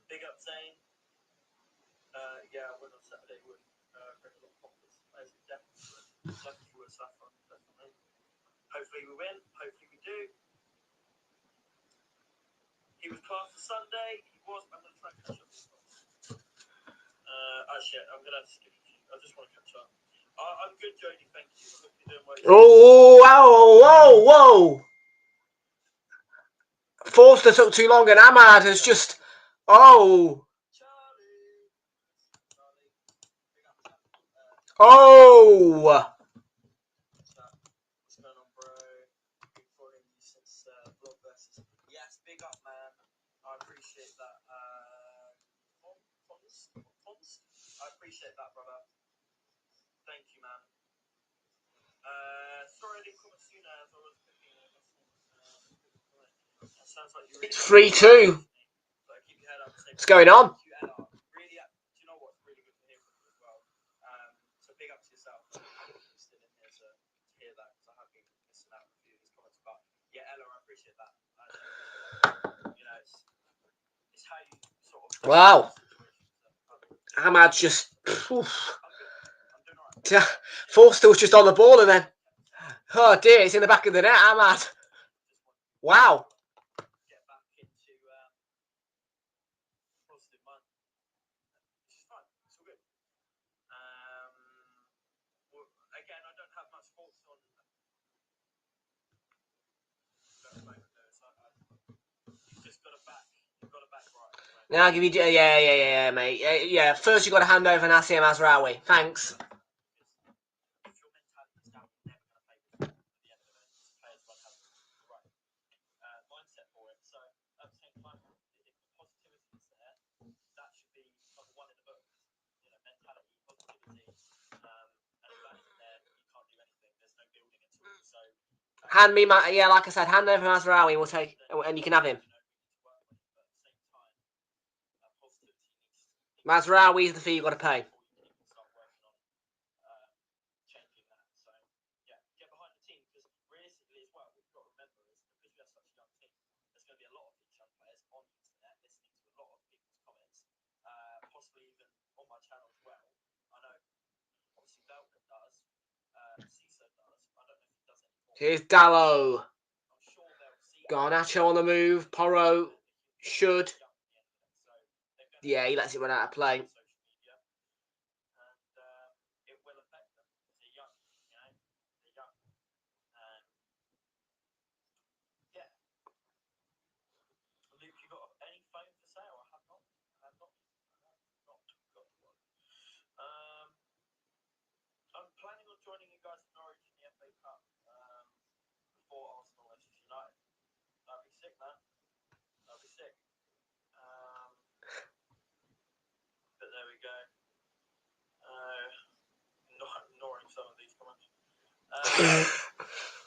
Big up, Zane. Yeah, I went on Saturday. Would bring a lot of confidence. Definitely would suffer. Definitely. Hopefully we win. Hopefully we do. He was classed for Sunday. He was. I'm going to try and catch up. Actually, I'm going to skip you. I just want to catch up. I'm good, Jody. Thank you. I hope you're doing well. Oh, whoa. Forster took too long and Ahmad has just... Oh. Oh. What's going on, bro? Been following you since Vlog versus. Yes, big up, man. I appreciate that. Pons? I appreciate that, brother. Thank you, man. Sorry I didn't come as soon as I was cooking. That sounds like you're. It's 3-2. So keep your head up. What's going on? Really, do you know what's really good to hear from you as well? So big up to yourself. I'm still in here to hear that because I have been missing out on a few of these comments. But yeah, Ella, I appreciate that. You know, it's how you sort of. Wow. Ahmad's just... I'm doing alright. Forster was just on the ball and then... Oh dear, it's in the back of the net, Ahmad. Wow. Get back into positive mind. Which is fine. It's all good. Well, again, I don't have much thoughts on. You've just got a back. You've got a back right. Now I'll give you... Yeah, mate. Yeah, first you've got to hand over Nasser Mazraoui. Thanks. If your mentality is down, you're never going to play at the end of it. Players won't have the right mindset for it. So at the same time, if the positivity is there, that should be number 1 in the book. You know, mentality, positivity, and if that Hand me, yeah, like I said, hand over Mazraoui, we'll take, and you can have him. Mazraoui is the fee you've got to pay. Possibly even on my channel as well. I know, obviously, Velvet does, CISO does. I don't know if he does anymore. Here's Dallo. I'm sure they'll see. Garnacho on the move. Porro should. Yeah, he lets it run out of play. And it will affect them. They're young, you know. They're young. Yeah. Luke, you got any phone for sale? I have not. Not got one. I'm planning on joining you guys in Norwich in the FA Cup before Arsenal versus United. That'd be sick, man. That'd be sick. But there we go. Not ignoring some of these comments.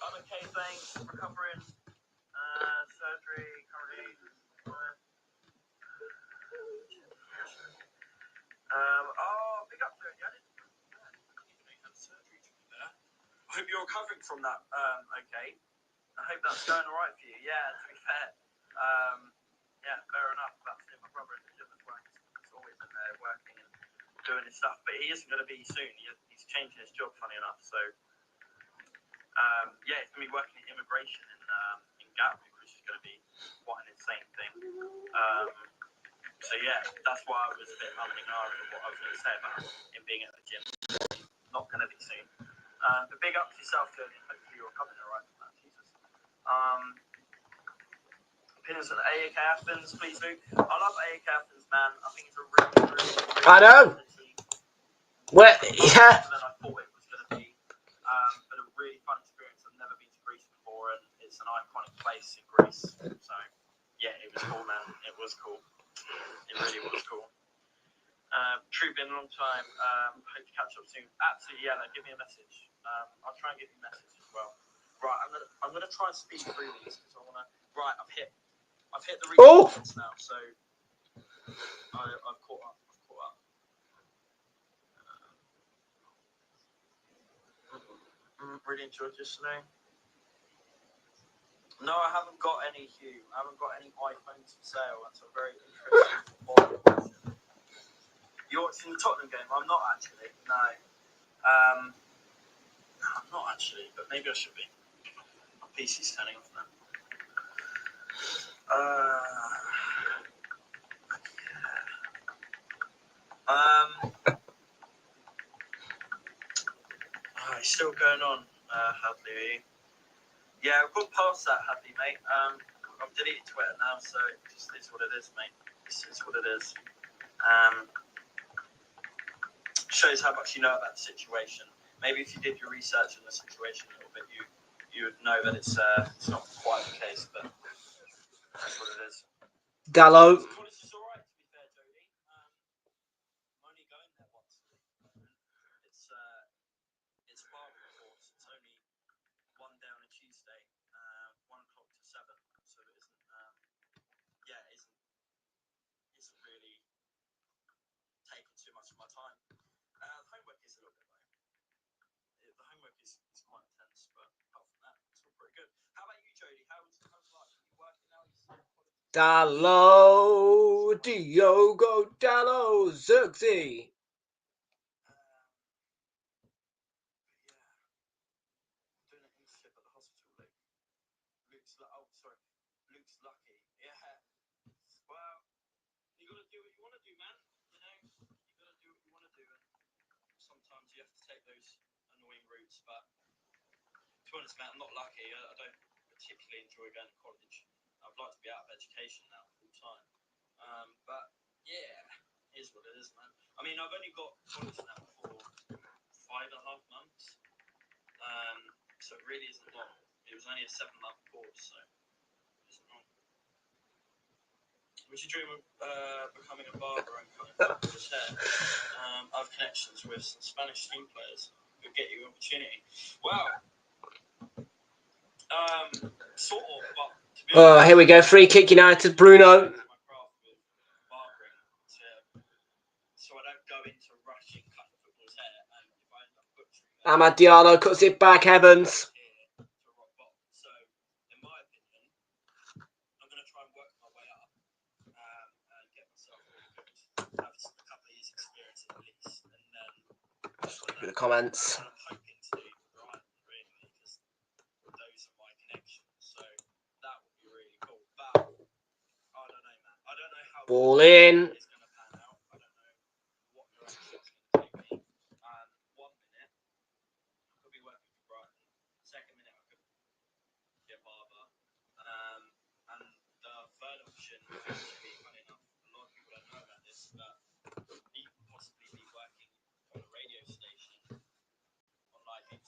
I'm okay, thanks. Recovering. Surgery currently. Big up to it. I didn't even know you had surgery to be there. I hope you're recovering from that. Okay. I hope that's going all right for you. Yeah, to be fair. Yeah, fair enough. That's it. My brother in the gym as well. He's always in there working and doing his stuff, but he isn't going to be soon. He's changing his job, funny enough. So, yeah, he's going to be working in immigration in Gatwick, which is going to be quite an insane thing. So, yeah, that's why I was a bit umming and ahhing of what I was going to say about him being at the gym. Not going to be soon. But big up to yourself, Jody. Hopefully you're coming all right from that. Jesus. Opinions on AAK Athens, please, Luke. I love AAK Athens, man. I think it's a really I know. Well, yeah. Than I thought it was going to be. But a really fun experience. I've never been to Greece before, and it's an iconic place in Greece. So, yeah, it was cool, man. It was cool. It really was cool. True, been a long time. Hope to catch up soon. Absolutely, yeah. Give me a message. I'll try and give you a message as well. Right, I'm gonna try and speed through these because I wanna. Right, I've hit the reach now, so I've caught up. Really enjoyed yesterday. No, I haven't got any, Hugh. I haven't got any iPhones for sale. That's a very interesting question. You're watching the Tottenham game? I'm not actually. No. I'm not actually, but maybe I should be. My PC's turning off now. It's still going on, Hadley. Yeah, I've got past that, Hadley, mate. I've deleted Twitter now, so it just is what it is, mate. It's what it is. Shows how much you know about the situation. Maybe if you did your research on the situation a little bit, you would know that it's not quite the case, but that's what it is. Dallo. College is all right, to be fair, Jody. I'm only going there once a week. It's far, of course. It's only one day on a Tuesday, 1 o'clock to 7. So it isn't. It isn't really taking too much of my time. The homework is a little bit low. The homework is quite intense, but apart from that, it's all pretty good. How about you, Jody? How's life? Are you working now? Dallo, Diogo Dallo, Xerxes. Doing an internship at the hospital, Luke. Luke's lucky. Yeah. Well, you got to do what you want to do, man. You know, you got to do what you want to do, and sometimes you have to take those annoying routes. But to be honest, man, I'm not lucky. I don't particularly enjoy going to college. I'd like to be out of education now full time. But yeah, it is what it is, man. I mean, I've only got college now for 5.5 months. So it really isn't long. It was only a 7-month course, so it isn't long. Would you dream of becoming a barber and cutting his hair? I have connections with some Spanish team players who get you an opportunity. Well, Sort of, but to be Oh, here we go. Free kick United. Bruno. my craft with barbering so I don't go into rushing cut the football's hair, and if I end up butchering it, Amad Diallo cuts it back. Evans. here to rock bottom. So, in my opinion, I'm going to try and work my way up and get myself really good. Have a couple of years' experience at least, and then Look at the comments. I'm hoping to do Brighton really, because those are my connections. So that would be really cool. But I don't know, man. I don't know how Ball in. it's going to pan out. I don't know what direction it's going to take me. 1 minute I could be working for Brighton. Second minute I could get Barber. And the third option would actually, funny enough, a lot of people don't know about this, but possibly be working on a radio station on like 85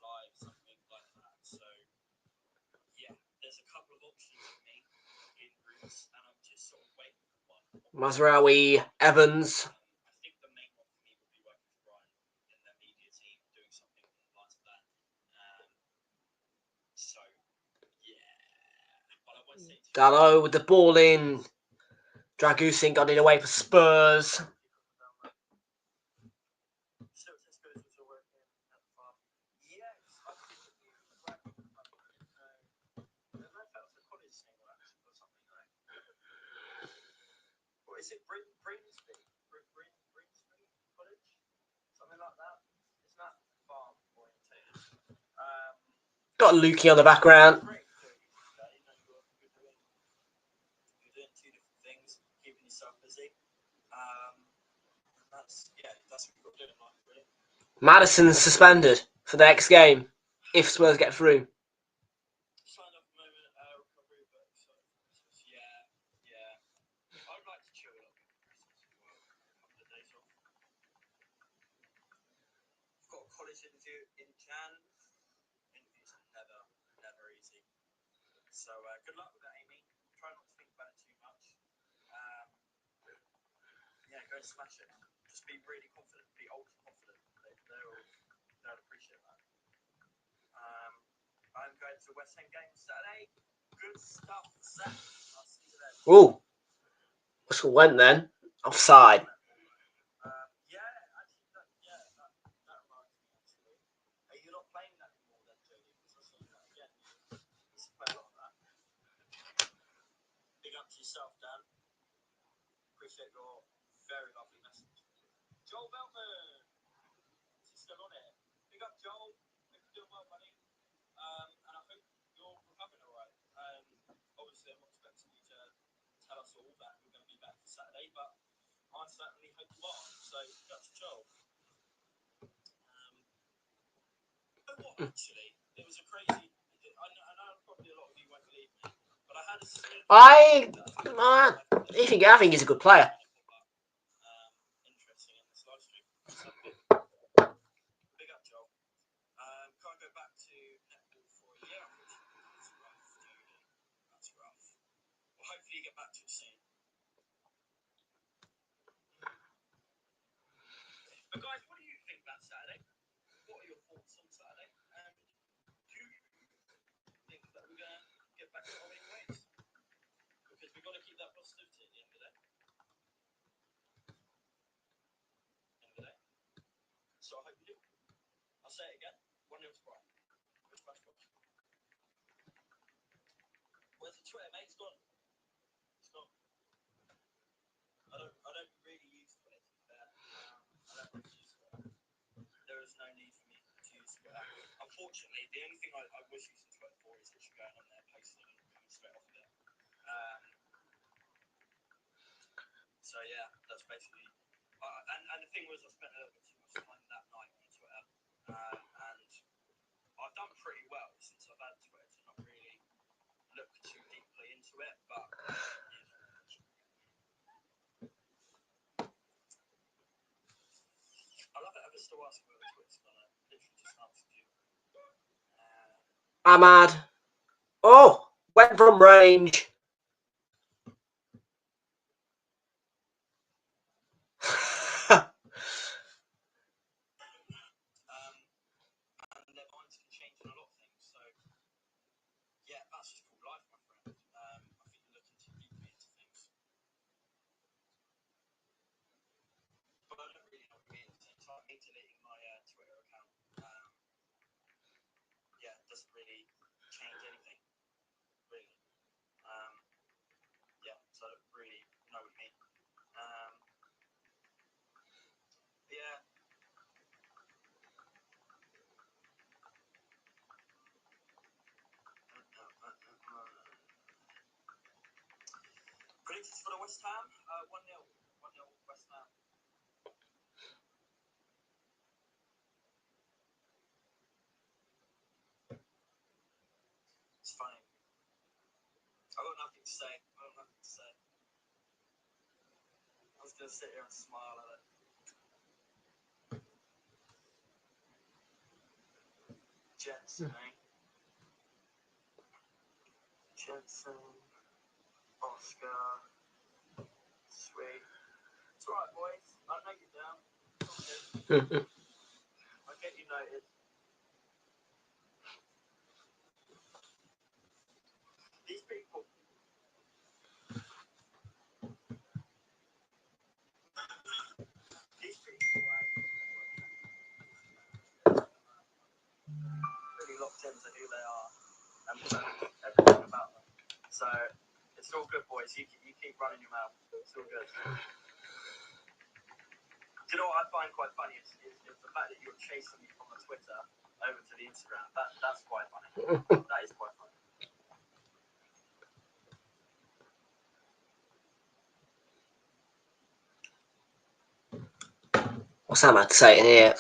Live, something like that. So yeah, there's a couple of options for me in Greece, and I'm just sort of waiting for one. Mazraoui. Evans. I think the main one for me would be working for Brighton in their media team, doing something along the lines of that. So yeah, but I won't say too Dallo with the ball in. Dragusin got it away for Spurs. So Tesco's also working at the farm. Yes, I think that he was working at the farm. I don't know if that was the college name or something like that. Or is it Brinsby? Brinsby College? Something like that. It's not farm orientated. Got Lukey on the background. Great doing it today. You know, you're doing two different things, keeping yourself busy. That's what you've got to do in life, really. Madison's suspended for the next game if Spurs get through. Signed off a moment, recovery, but yeah. I'd like to chill a little bit for Christmas as well. A couple of days off. I've got a college interview in Jan. Interviews are never easy. So good luck with that, Amy. Try not to think about it too much. Go and smash it. Just be really confident. Be ultra confident. They'll appreciate that. I'm going to West Ham game Saturday. Good stuff, Zach. I'll see you then. Ooh. Whistle went then. Offside. That reminds me actually. Are you not playing that anymore then, Jodie? Because I saw that again. You used to play a lot of that. Big up to yourself, Dan. Appreciate your very lovely message. Joel Beltman. Is he still on it? Big up, Joel. Hope you're doing well, buddy. And I hope you're recovering all right. Obviously, I'm not expecting you to tell us all that you're going to be back for Saturday, but I certainly hope you are. So that's Joel. Actually, it was a crazy. I know probably a lot of you won't believe me, but I had a sneaky. I think he's a good player. Interesting in this live stream. Big up, Joel. Can't go back to netball for a year. That's rough, Jodie. That's rough. Well, hopefully you get back to it soon. But guys, what do you think about Saturday? What are your thoughts on Saturday? And do you think that we're going to get back to our winning ways? Because we've got to keep that positivity at the end of the day. So I hope you do. I'll say it again. 1-0 to Brighton. Which match box? Where's the Twitter, mate? It's gone. It's gone. I don't really use Twitter, to be fair. I don't really use Twitter. There is no need for me to use Twitter. Unfortunately, the only thing I was using Twitter for is literally going on there, posting and coming straight off of it. So yeah, that's basically. And the thing was, I spent a little bit too much time that night on Twitter, and I've done pretty well since I've had Twitter to not really look too deeply into it, but I love it. I was still asking whether Twitter's gonna literally just answer you. Ahmad. Oh, went from range. And their minds can change on a lot of things. So Points for the West Ham. 1-0. 1-0 West Ham. It's funny. I've got nothing to say. I'm just going to sit here and smile at it. Jensen, eh? Jensen, Oscar, sweet. It's alright, boys. I know you're down. Okay. I'll get you noted. These people. Right? Really locked into who they are and everything about them. So it's all good, boys. You keep running your mouth. It's all good. Do you know what I find quite funny is the fact that you're chasing me from the Twitter over to the Instagram. That's quite funny. That is quite funny. What's that man saying here?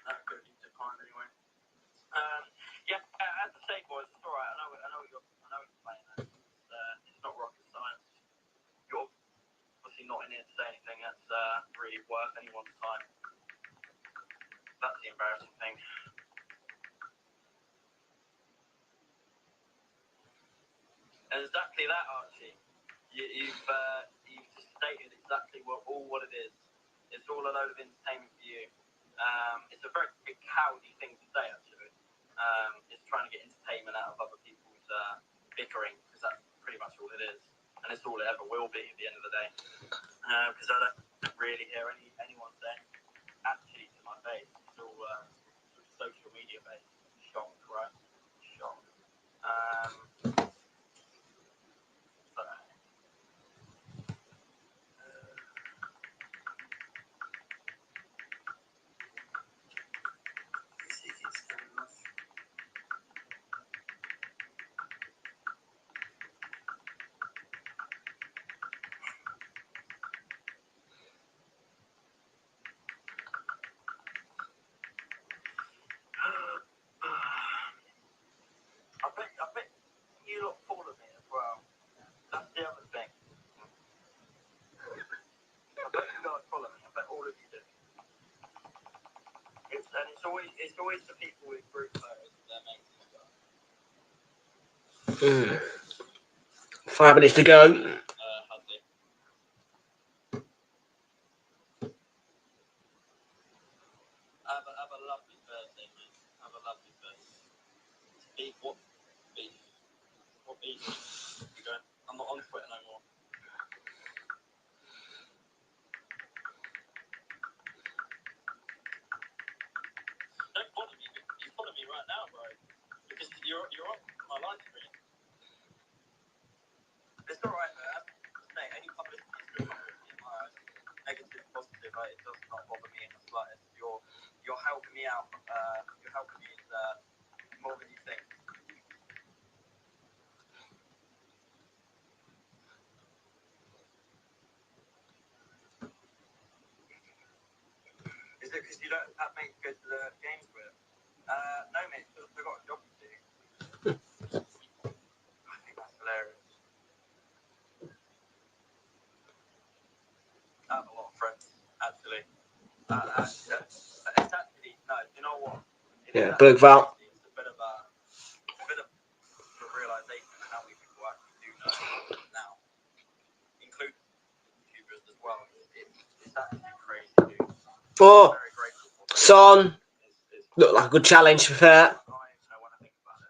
That could be declined anyway. Yeah, as I say, boys, it's alright. I know you're playing that. It's not rocket science. You're obviously not in here to say anything that's really worth anyone's time. That's the embarrassing thing. And exactly that, Archie. You've just stated exactly what it is. It's all a load of entertainment for you. It's a very big cowardly thing to say, actually. It's trying to get entertainment out of other people's bickering, because that's pretty much all it is, and it's all it ever will be at the end of the day. Because I don't really hear anyone saying actually to my face. It's all social media based. Shock, right? Shock. I bet you lot follow me as well. That's the other thing. I bet you guys follow me. I bet all of you do. It's always the people with group photos with their mates and stuff. 5 minutes to go. Have a lovely Thursday, mate. Have a lovely Thursday. Beef, what beef? What beef? You going? I'm not on Twitter no more. Don't follow me. You follow me right now, bro. Because you're on my live stream. It's alright, man. Say, any publicity is good publicity in my eyes. Negative, positive, right? It does not bother me in the slightest. You're helping me out. You're helping me more than you think. Is it because you don't have mates to go to the games with? No, mate. I've got a job to do. I think that's hilarious. I have a lot of friends, actually. It's actually, no, you know what? Blue Val. It's a bit of a realization of how many people actually do know now, including YouTubers as well. It's actually crazy, dude. Oh, Very grateful for it. Son. Looked like a good challenge, to be fair. I want to think about it.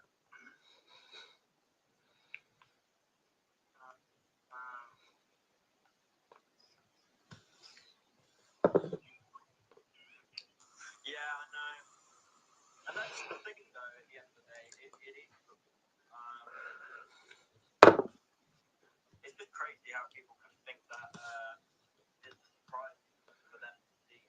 Yeah, I know. And that's the thing, though, at the end of the day. It is. It's just crazy how people can think that it's a surprise for them to see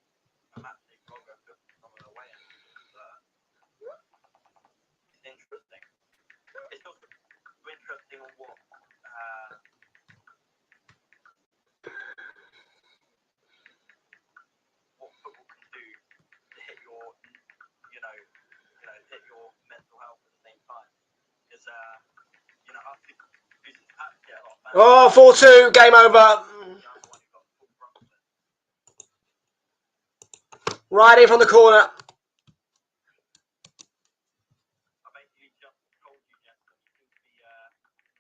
Oh, 4-2, game over. Right in from the corner. I basically just told you, Jensen, you seem to be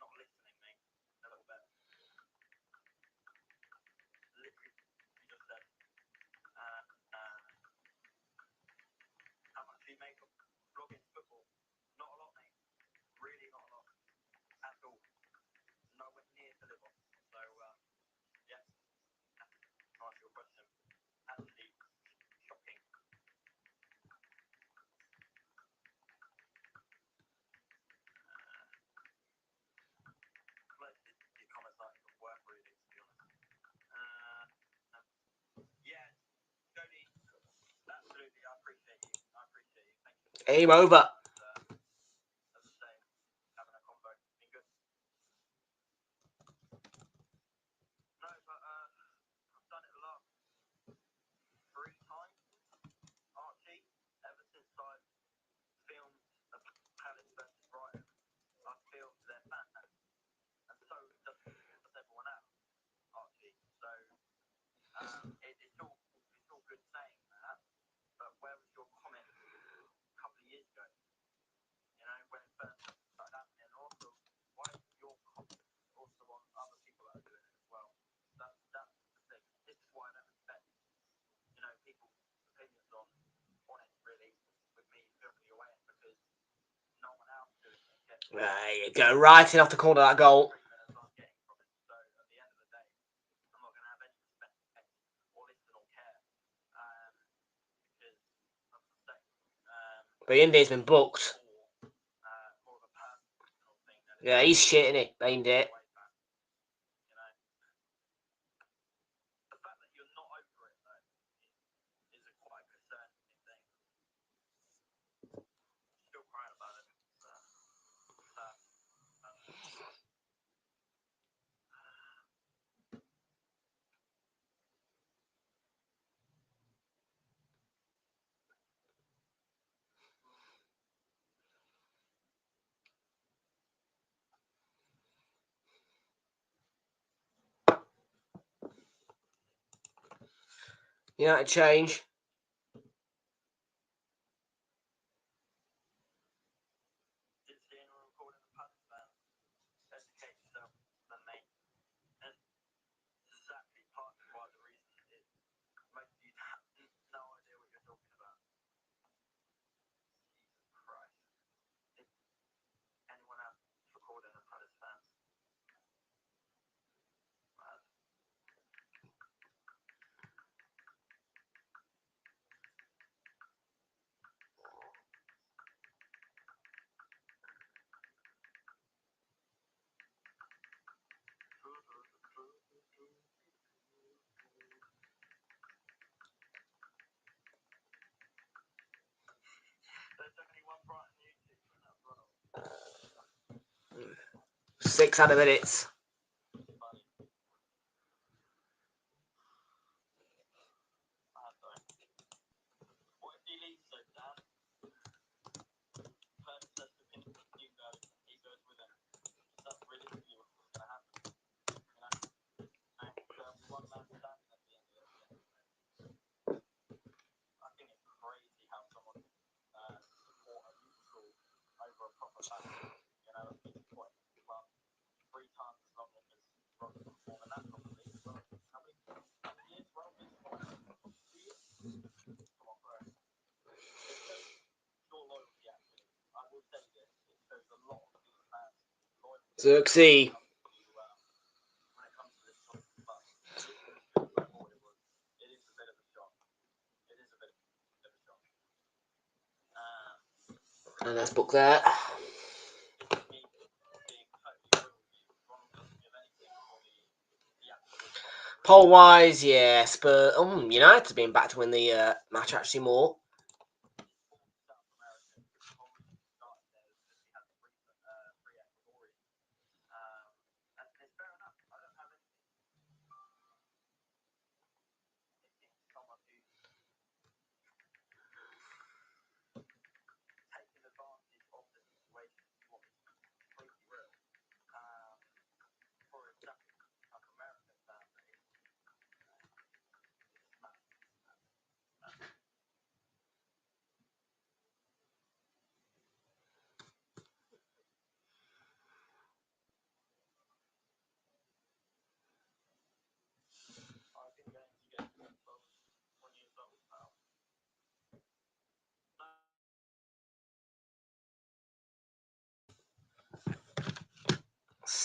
not listening, mate, a little bit. Literally, you just said, how much do you make of vlogging football? Not a lot, mate. Really not a lot at all. Nowhere near to live on. So, yeah, to answer your question, actually shocking. These comments aren't even worth reading, to be honest. Yeah, Jody, absolutely, I appreciate you. Thank you. Game over. As I say, having a convo, been good. No, but I've done it the last 3 times, Archie, ever since I've filmed a Palace versus Brighton. I've filmed their fans, and so does everyone else, Archie. So it's all good saying that, but where was your comment a couple of years ago? You know, when it first started happening, and also why is your comment also on other people that are doing it as well? That's the thing. This is why I don't respect, you know, people's opinions on it really with me filming away because no one else doing it gets There you go, right in off the corner of that goal. as I'm getting from it. So at the end of the day, I'm not going to have any respect or listen or care because of the same. But Indy's been booked. More of a personal thing than Yeah, he's shit, innit? Aimed it. you know. The fact that you're not over it though is a quite concerning thing. Still crying about it. United change. Didn't see anyone recording the Palace fans. Educate yourself, then mate. And exactly partly why the reason is most of you have no idea what you're talking about. Jesus Christ. Did anyone else recording the Palace fans? There's only one Brighton YouTuber and that's Ronald. 6 out of minutes. Funny. What if he leaves though, Dan? Palace says to him, you go, he goes with him. That's realistically what's going to happen. You know? And there'll be one man standing at the end of it. I think it's crazy how someone support a neutral over a proper battle. You know, at this point, well, 3 times as long as Ross perform in that properly. Well, how many years? Well, this point, 2 years? Come on, bro. It shows your loyalty, actually. I will say this, it shows a lot of these fans' loyalty. Xerxes. When it comes to this sort of stuff, listening to it before it is a bit of a shock. It is a bit of a shock. And let's book that. It's me being totally real with you. Ronald doesn't give anything for the absolute top. Poll wise, yeah, Spurs. United's been back to win the match actually more. South American, which origin started there because we had the free Ecuadorian. And it's fair enough. I don't have anything. It's someone who's taking advantage of the situation. You want me to be completely real. For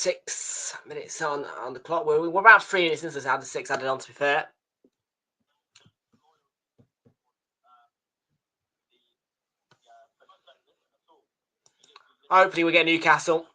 6 minutes on the clock. We're about 3 minutes since the 6 added on, to be fair. Hopefully we get Newcastle.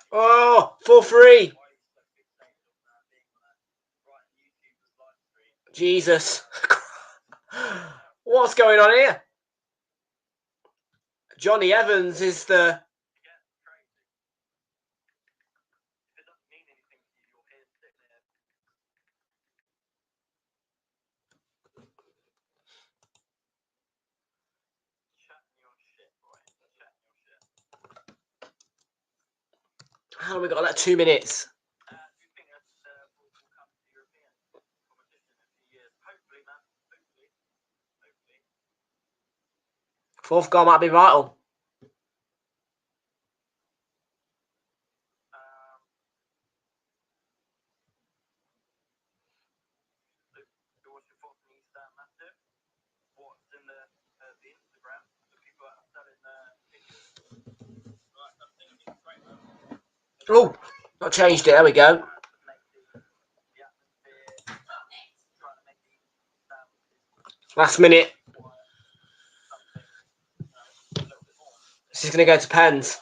Oh, 4-3. Jesus. What's going on here? Johnny Evans is the... How long have we got? Like 2 minutes. Fourth goal might be vital. Oh, not changed it. There we go. Last minute. This is going to go to pens.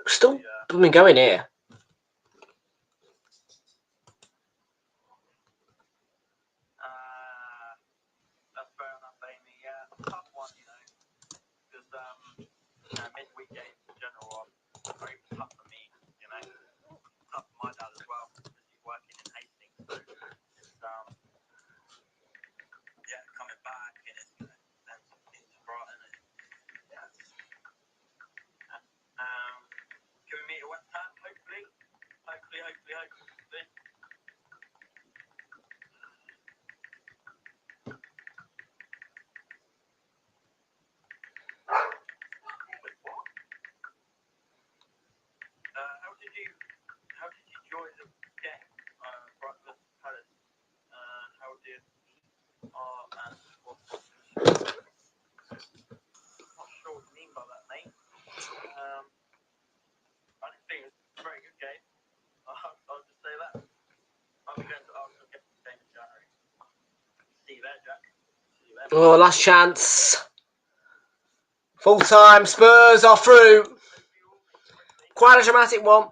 Still blooming going here. That's fair enough, Amy. Yeah, tough one, you know, because midweek games in general are very tough for me. You know, tough for my dad as well because he's working in Hastings. So it's yeah, coming back and it's then into Brighton. And, yeah. Can we meet at West Ham? Hopefully. How did you enjoy the game? Brighton versus Palace. How did and what? Not sure what you mean by that, mate. I didn't think it was a very good game. I'll just say that. I'll be going to Arsenal game in January. See you there, Jack. Oh, last chance. Full time. Spurs are through. Quite a dramatic one.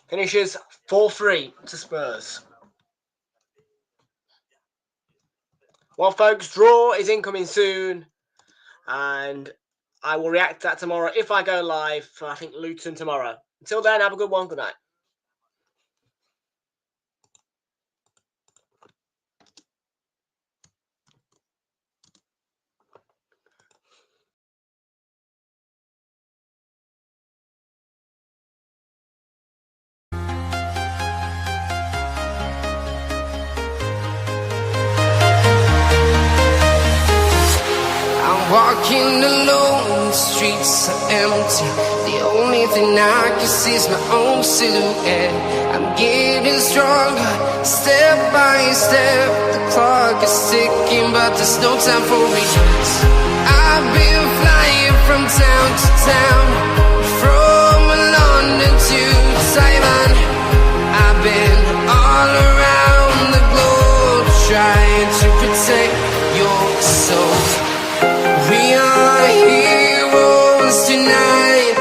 Finishes 4-3 to Spurs. Well, folks, draw is incoming soon. And I will react to that tomorrow if I go live for, I think, Luton tomorrow. Until then, have a good one. Good night. Walking alone, the streets are empty. The only thing I can see is my own silhouette. I'm getting stronger, step by step. The clock is ticking, but there's no time for regrets. I've been flying from town to town, from London to Taiwan. I've been all around the globe, trying to protect your soul. We are heroes tonight.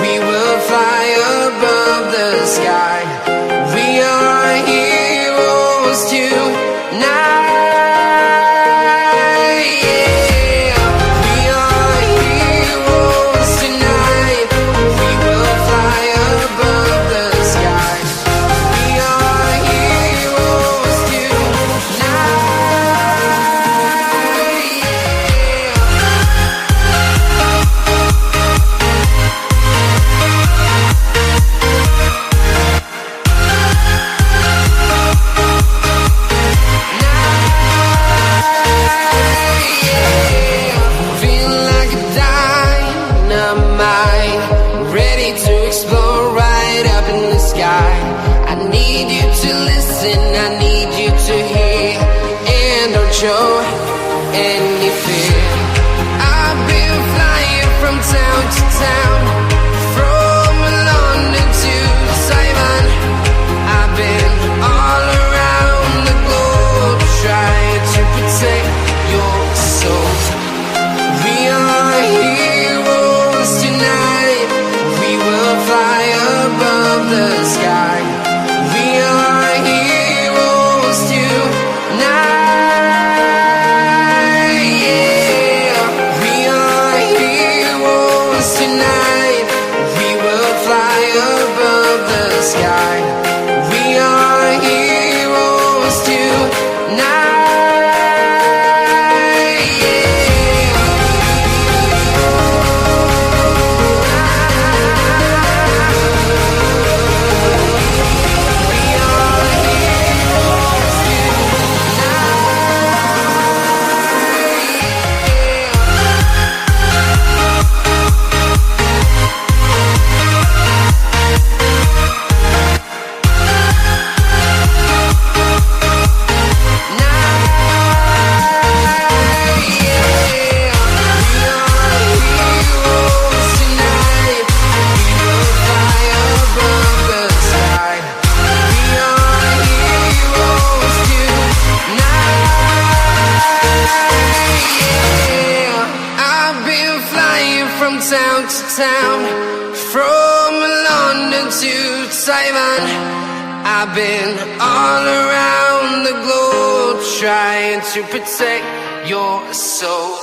We will fly above the sky. We are heroes tonight. Yeah. We are heroes tonight. We will fly above the sky. We are heroes tonight. Show any fear. I've been flying from town to town, from London to Taiwan. I've been all around the globe, trying to protect your soul. We are heroes tonight. We will fly above the sky. We are heroes tonight. Town to town, from London to Taiwan. I've been all around the globe, trying to protect your soul.